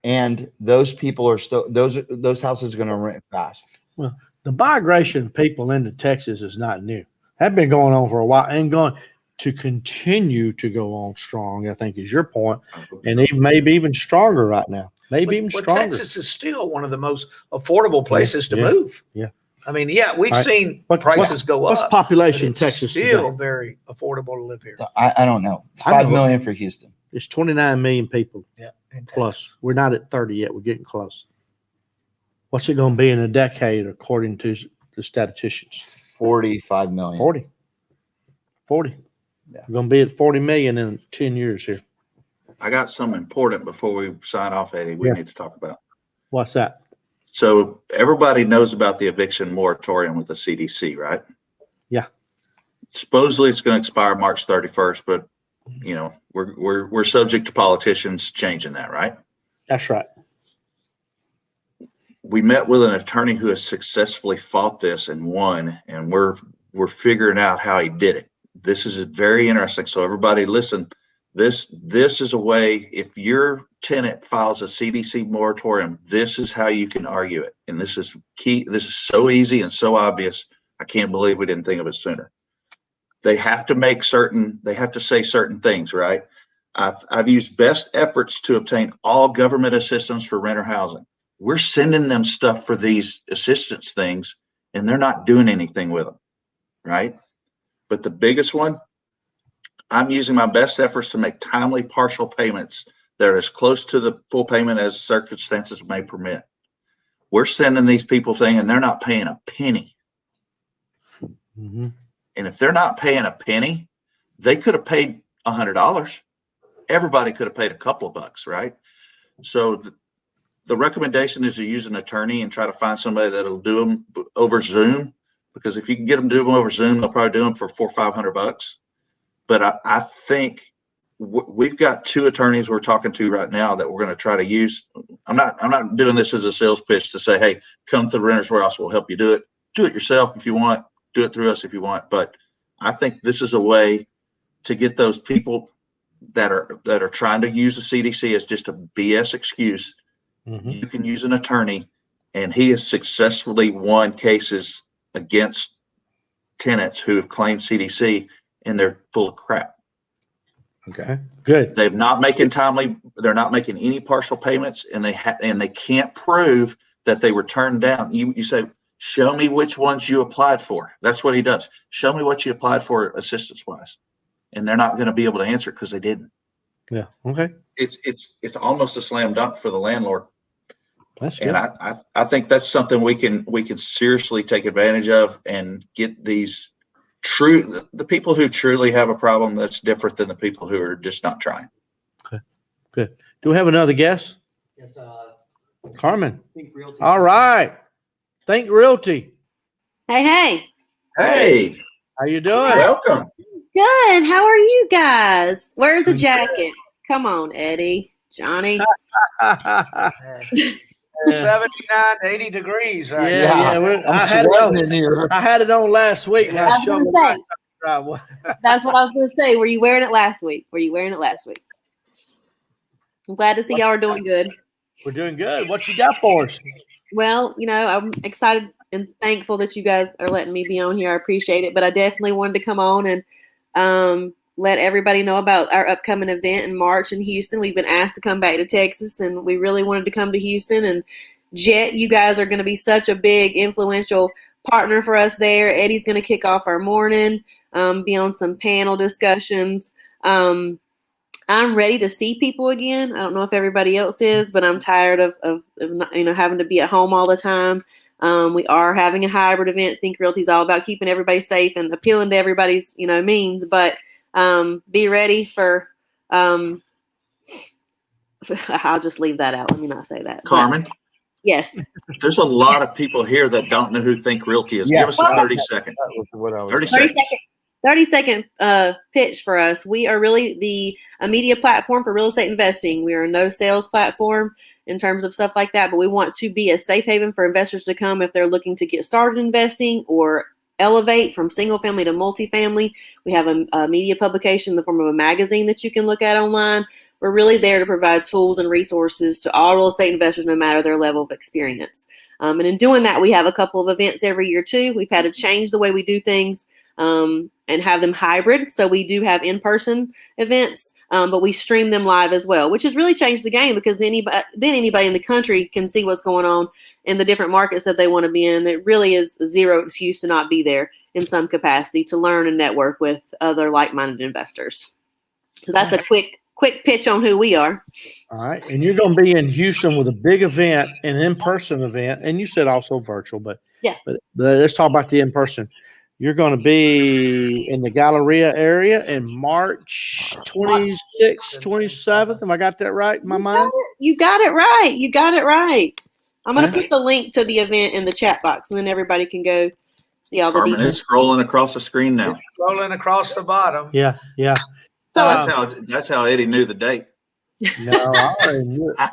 and those people are still those houses are going to rent fast. Well, the migration of people into Texas is not new. Have been going on for a while and going to continue to go on strong, I think is your point. And maybe even stronger right now. Maybe even But stronger. Texas is still one of the most affordable places to Yeah. move. Yeah. I mean, yeah, we've Right. seen What- prices go What's up. population but in it's Texas still today? very affordable to live here. I don't know. It's I know. 5 million for Houston. It's 29 million people Yeah, in plus. Texas. We're not at 30 yet. We're getting close. What's it going to be in a decade, according to the statisticians? 45 million. 40. 40. Yeah. We're going to be at 40 million in 10 years here. I got something important before we sign off, Eddie. We Yeah. need to talk about. What's that? So everybody knows about the eviction moratorium with the CDC, right? Yeah. Supposedly it's going to expire March 31st, but you know, we're subject to politicians changing that, right? That's right. We met with an attorney who has successfully fought this and won, and we're figuring out how he did it. This is very interesting. So everybody listen, this is a way, if your tenant files a CDC moratorium, this is how you can argue it. And this is key. This is so easy and so obvious. I can't believe we didn't think of it sooner. They have to say certain things, right? I've used best efforts to obtain all government assistance for renter housing. We're sending them stuff for these assistance things, and they're not doing anything with them, right? But the biggest one, I'm using my best efforts to make timely partial payments that are as close to the full payment as circumstances may permit. We're sending these people things, and they're not paying a penny. Mm-hmm. And if they're not paying a penny, they could have paid $100. Everybody could have paid a couple of bucks, right? So the recommendation is to use an attorney and try to find somebody that'll do them over Zoom, because if you can get them to do them over Zoom, they'll probably do them for $400 or $500. But I think we've got 2 attorneys we're talking to right now that we're going to try to use. I'm not doing this as a sales pitch to say, hey, come to the Renters Warehouse, we'll help you do it. Do it yourself if you want. Do it through us if you want. But I think this is a way to get those people that are trying to use the CDC as just a BS excuse. Mm-hmm. You can use an attorney, and he has successfully won cases against tenants who have claimed CDC, and they're full of crap. Okay. Good. They're not making any partial payments, and they can't prove that they were turned down. You say, show me which ones you applied for. That's what he does. Show me what you applied for assistance wise. And they're not going to be able to answer it because they didn't. Yeah. Okay. It's almost a slam dunk for the landlord. That's good. And I think that's something we can seriously take advantage of and get these the people who truly have a problem that's different than the people who are just not trying. Okay. Good. Do we have another guest? Yes, Carmen. Think Realty. All right. Think Realty. Hey, Hey, How you doing? welcome. good. How are you guys? Where's the jacket? Come on, Eddie, Johnny. 79 to 80 degrees. Right Yeah, now. yeah. I'm I had it sweating on. in here. I had it on last week. Yeah. When I was showed gonna my say. driveway. That's what I was going to say. Were you wearing it last week? I'm glad to see y'all are doing good. We're doing good. What you got for us? Well, I'm excited and thankful that you guys are letting me be on here. I appreciate it. But I definitely wanted to come on and let everybody know about our upcoming event in March in Houston. We've been asked to come back to Texas, and we really wanted to come to Houston. And Jet, you guys are going to be such a big, influential partner for us there. Eddie's going to kick off our morning, be on some panel discussions. I'm ready to see people again. I don't know if everybody else is, but I'm tired of not, having to be at home all the time. We are having a hybrid event. Think Realty is all about keeping everybody safe and appealing to everybody's, means, but be ready for, I'll just leave that out. Let me not say that. Carmen, Yes. there's a lot of people here that don't know who Think Realty is. Yeah. Give us a 30 second. That was what I was 30 30 seconds. 30-second pitch for us. We are really a media platform for real estate investing. We are a no sales platform in terms of stuff like that, but we want to be a safe haven for investors to come if they're looking to get started investing or elevate from single family to multifamily. We have a media publication in the form of a magazine that you can look at online. We're really there to provide tools and resources to all real estate investors, no matter their level of experience. And in doing that, we have a couple of events every year too. We've had to change the way we do things and have them hybrid. So we do have in-person events, but we stream them live as well, which has really changed the game because anybody in the country can see what's going on in the different markets that they want to be in. There really is zero excuse to not be there in some capacity to learn and network with other like-minded investors. So that's a quick pitch on who we are. All right. And you're going to be in Houston with a big event, an in-person event. And you said also virtual, but Yeah. But let's talk about the in-person. You're going to be in the Galleria area in March 26th, 27th. Have I got that right in my mind? You got it right. You got it right. I'm going to Okay. put the link to the event in the chat box, and then everybody can go see all the Carmen details. is scrolling across the screen now. Rolling across the bottom. Yeah. Yeah. That's how Eddie knew the date. No, I already knew it.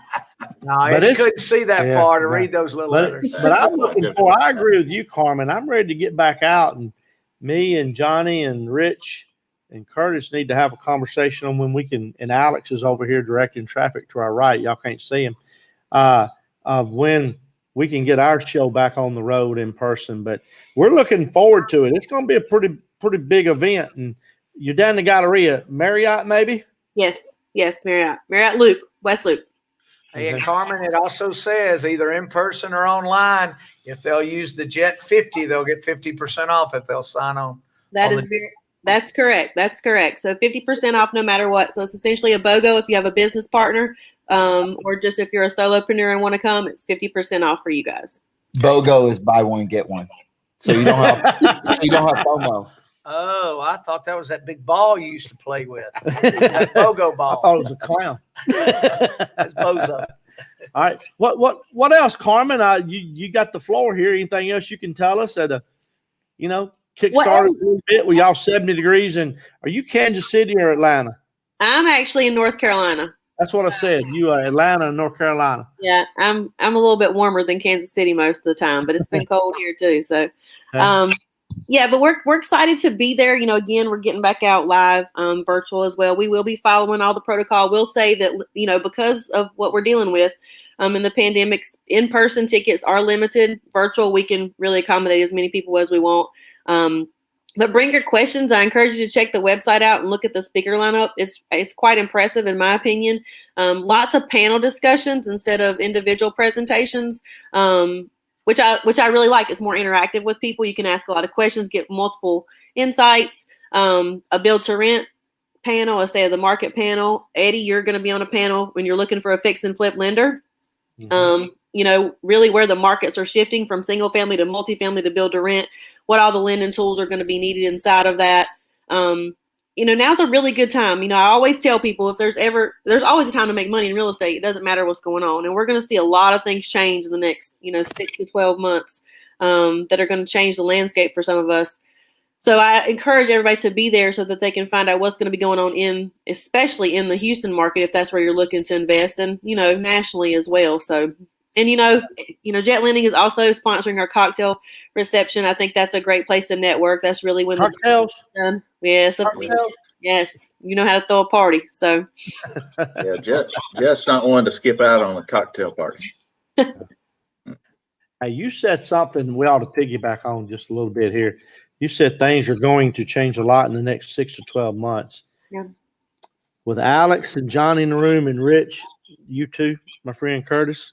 No, But you it's- couldn't see that yeah, far to yeah. read those little But, letters. but I'm looking for, I agree with you, Carmen. I'm ready to get back out, and me and Johnny and Rich and Curtis need to have a conversation on when we can, and Alex is over here directing traffic to our right. Y'all can't see him. Of when we can get our show back on the road in person, but we're looking forward to it. It's going to be a pretty big event, and you're down in the Galleria, Marriott, maybe? Yes, Marriott Loop, West Loop. Hey, and Carmen, it also says either in person or online, if they'll use the Jet 50, they'll get 50% off if they'll sign on. That's correct. That's correct. So 50% off no matter what. So it's essentially a BOGO if you have a business partner, or just if you're a solopreneur and want to come, it's 50% off for you guys. BOGO is buy one get one, so you don't have FOMO. Oh, I thought that was that big ball you used to play with. That BOGO I ball. thought it was a clown. That's Bozo. All right. What else, Carmen? You got the floor here. Anything else you can tell us kick started a little bit? We all 70 degrees, and are you Kansas City or Atlanta? I'm actually in North Carolina. That's what I said. You are Atlanta and North Carolina. Yeah, I'm a little bit warmer than Kansas City most of the time, but it's been cold here too. So, yeah, but we're excited to be there. Again, we're getting back out live, virtual as well. We will be following all the protocol. We'll say that, because of what we're dealing with in the pandemics, in-person tickets are limited. Virtual, we can really accommodate as many people as we want. But bring your questions. I encourage you to check the website out and look at the speaker lineup. It's quite impressive in my opinion. Lots of panel discussions instead of individual presentations, which I really like. It's more interactive with people. You can ask a lot of questions, get multiple insights. A build to rent panel, a state of the market panel. Eddie, you're going to be on a panel when you're looking for a fix and flip lender. Mm-hmm. Really where the markets are shifting from single family to multifamily to build to rent, what all the lending tools are going to be needed inside of that. Now's a really good time. I always tell people there's always a time to make money in real estate. It doesn't matter what's going on. And we're going to see a lot of things change in the next, 6 to 12 months that are going to change the landscape for some of us. So I encourage everybody to be there so that they can find out what's going to be going on especially in the Houston market, if that's where you're looking to invest, and, nationally as well. So, and, Jet Lending is also sponsoring our cocktail reception. I think that's a great place to network. That's really when Cocktails. Yes. Cocktails. Yes. You know how to throw a party. So. Yeah. Jet's not one to skip out on a cocktail party. Hey, you said something we ought to piggyback on just a little bit here. You said things are going to change a lot in the next 6 to 12 months. Yeah. With Alex and Johnny in the room and Rich, you two, my friend Curtis,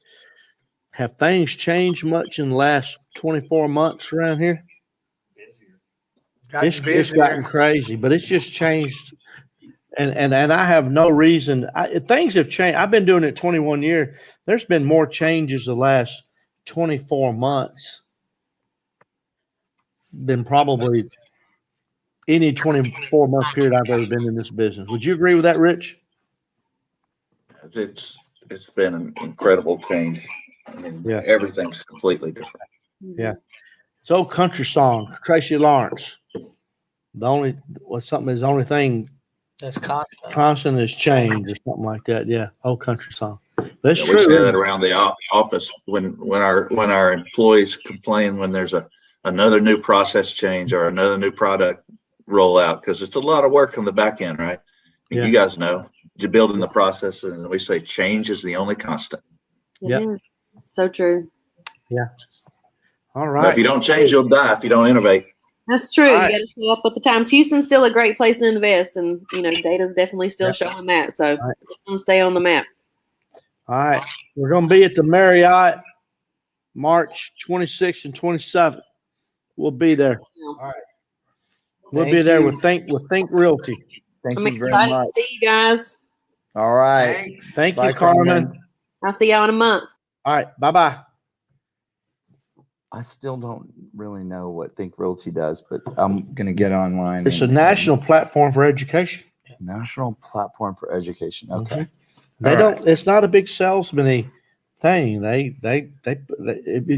have things changed much in the last 24 months around here? It's gotten crazy, but it's just changed. And I have no reason. Things have changed. I've been doing it 21 years. There's been more changes the last 24 months than probably any 24-month period I've ever been in this business. Would you agree with that, Rich? It's been an incredible change. I mean, Yeah. everything's completely different. Yeah. It's old country song, Tracy Lawrence. The only thing That's constant. constant is change or something like that. Yeah, old country song. That's Yeah, true. we say isn't that it? around the office when our employees complain when there's another new process change or another new product rollout, because it's a lot of work on the back end, right? Yeah. You guys know you're building the process, and we say change is the only constant. It Yep. is. So true. All So right. if you don't change, you'll die. If you don't innovate. That's true. All You right. got to stay up with the times. Houston's still a great place to invest, and data's definitely still Yep. showing that. So right. it's going to stay on the map. All right. We're going to be at the Marriott March 26th and 27th. We'll be there. We'll Thank be there you. with Think Realty. Thank I'm you very excited much. to see you guys. All right. Thanks. Thank Bye, you, Carmen. I'll see y'all in a month. All right. Bye-bye. I still don't really know what Think Realty does, but I'm going to get online. It's a and- national platform for education. national platform for education. Okay. Mhm. They All don't. right. It's not a big salesman thing. They if you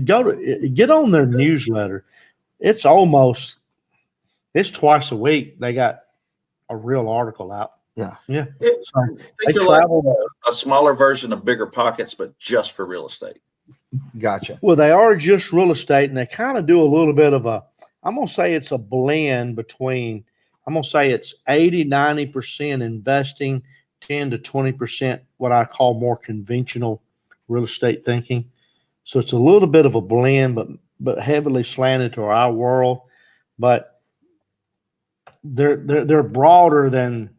get on their newsletter, it's twice a week. They got a real article out. Yeah. Yeah. It- So I they think you're like travel. a smaller version of Bigger Pockets, but just for real estate. Gotcha. Well, they are just real estate, and they kind of do a little bit of I'm going to say it's a blend between, I'm going to say it's 80-90% investing, 10 to 20% what I call more conventional real estate thinking. So it's a little bit of a blend, but heavily slanted to our world. But they're broader than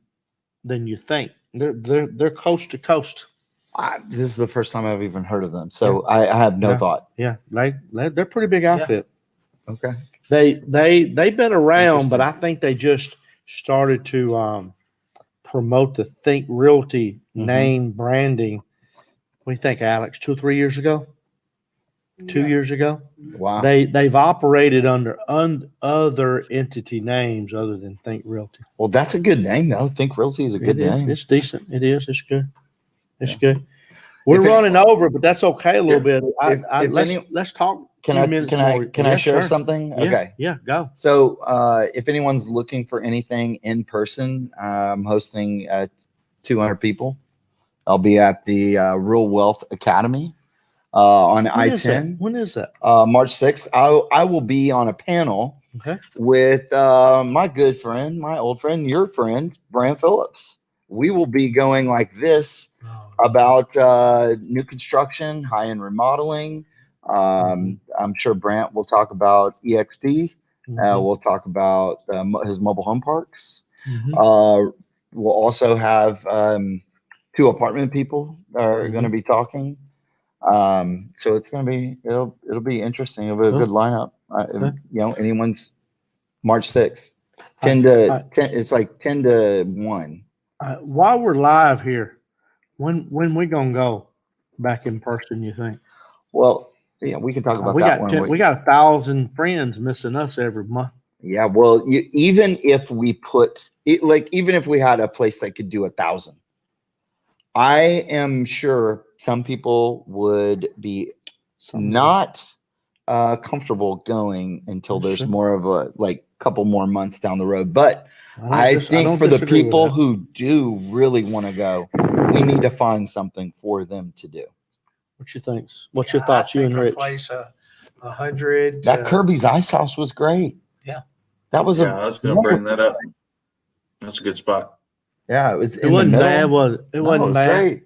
you think. They're coast to coast. This is the first time I've even heard of them, so I have no Yeah. thought. Yeah, they're pretty big outfit. Okay. They've been around, but I Interesting. think they just started to promote the Think Realty name branding. What do you think, Alex? 2 or 3 years ago? 2 years ago? Wow. They've operated under other entity names other than Think Realty. Well, that's a good name, though. Think Realty is a good It is. name. It's decent. It is. It's good. It's Yeah. good. We're If it- running over, but that's okay a little bit. if Let's talk. Can a I few minutes can I more. can I Yeah, share sure. something? Yeah, Okay. Yeah, go. So if anyone's looking for anything in person, I'm hosting 200 people. I'll be at the Real Wealth Academy on When is that? I-10. When is that? March 6th. I will be on a panel Okay. with my good friend, my old friend, your friend, Brant Phillips. We will be going like this about new construction, high-end remodeling. I'm sure Brant will talk about EXP. We'll talk about his mobile home parks. We'll also have 2 apartment people that are going to be talking. So it's going to be it'll be interesting. It'll be a good lineup. Anyone's March 6th, 10 to 10. It's like 10 to 1. While we're live here, when we gonna go back in person? You think? Well, yeah, we can talk about we that got one. we got 1,000 friends missing us every month. Yeah, well, even if we put it, like, even if we had a place that could do 1,000, I am sure some people would be not comfortable going until there's more of a couple more months down the road. But I think for the people who do really want to go, we need to find something for them to do. What you think? What's your thoughts, you and Rich? Place 100. That Kirby's Ice House was great. Yeah. That was I was going to bring that up. That's a good spot. Yeah, it was. It wasn't bad, was it? It wasn't bad. Great.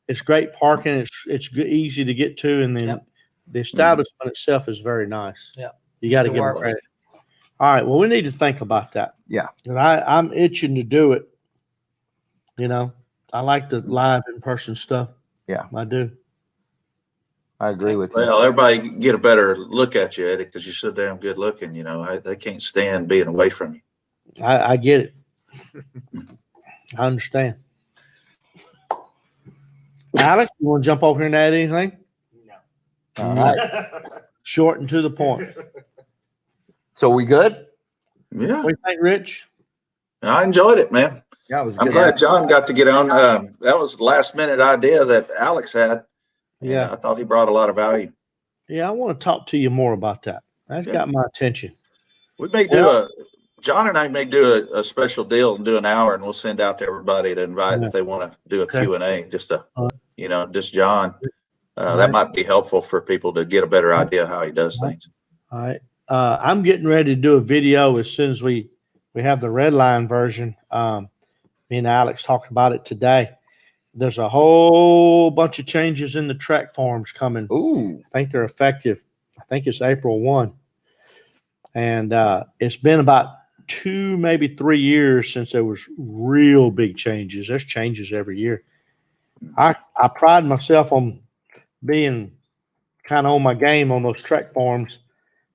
It's great parking. It's good, easy to get to, and then the establishment itself is very nice. Yeah. You got to get work it ready. All right. Well, we need to think about that. Yeah. And I'm itching to do it. I like the live in person stuff. Yeah. I do. I agree with you. Well, everybody get a better look at you, Eddie, because you're so damn good looking. They can't stand being away from you. I get it. I understand. Alex, you want to jump over here and add anything? All right. Short and to the point. So we good? Yeah, What do you think, Rich? I enjoyed it, man. Yeah, it was I'm good. glad John got to get on. That was a last minute idea that Alex had. Yeah. I thought he brought a lot of value. Yeah, I want to talk to you more about that. That's Yeah. got my attention. We may do John and I may do a special deal and do an hour, and we'll send out to everybody to invite if they want to do a Okay. Q&A, just All just John. All That right. might be helpful for people to get a better idea how he does All right. things. All right. I'm getting ready to do a video as soon as we have the red line version. Me and Alex talked about it today. There's a whole bunch of changes in the track forms coming. Ooh. I think they're effective. I think it's April 1. And it's been about 2, maybe 3 years since there was real big changes. There's changes every year. I pride myself on being kind of on my game on those track forms.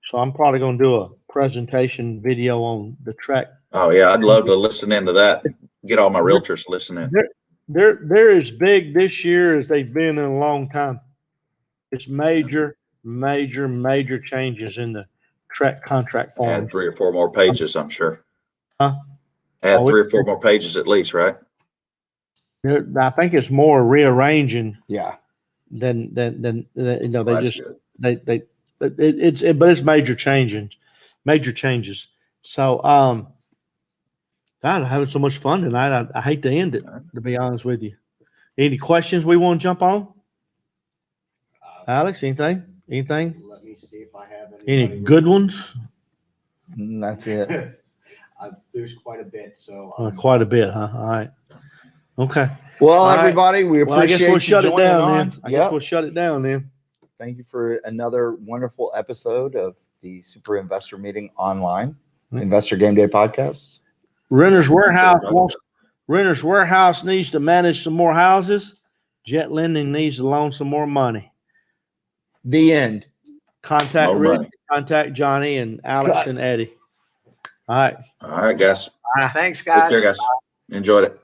So I'm probably going to do a presentation video on the track. Oh yeah, I'd love to listen into that. Get all my realtors listening. They're as big this year as they've been in a long time. It's major changes in the track contract form. Add 3 or 4 more pages, I'm sure. Huh? Add Oh, 3 or 4 more pages at least, right? I think it's more rearranging Yeah. than they Well, that's just good. it's major changes. So God, I'm having so much fun tonight. I hate to end it, to be honest with you. Any questions we want to jump on? Alex, anything? Let me see if I have Any anybody good ones? That's it. There's quite a bit, so Quite a bit, huh? All right. Okay. Well, All right. everybody, we Well, I appreciate guess we'll you shut it joining down on. then. I guess we'll shut it down then. Thank you for another wonderful episode of the Super Investor Meeting Online Investor Game Day podcast. Renters Warehouse needs to manage some more houses. Jet Lending needs to loan some more money. The end. Contact More Rick, money. contact Johnny and Alex Cut. and Eddie. All right. All right, guys. Thanks, Take guys. care, guys. Enjoyed it.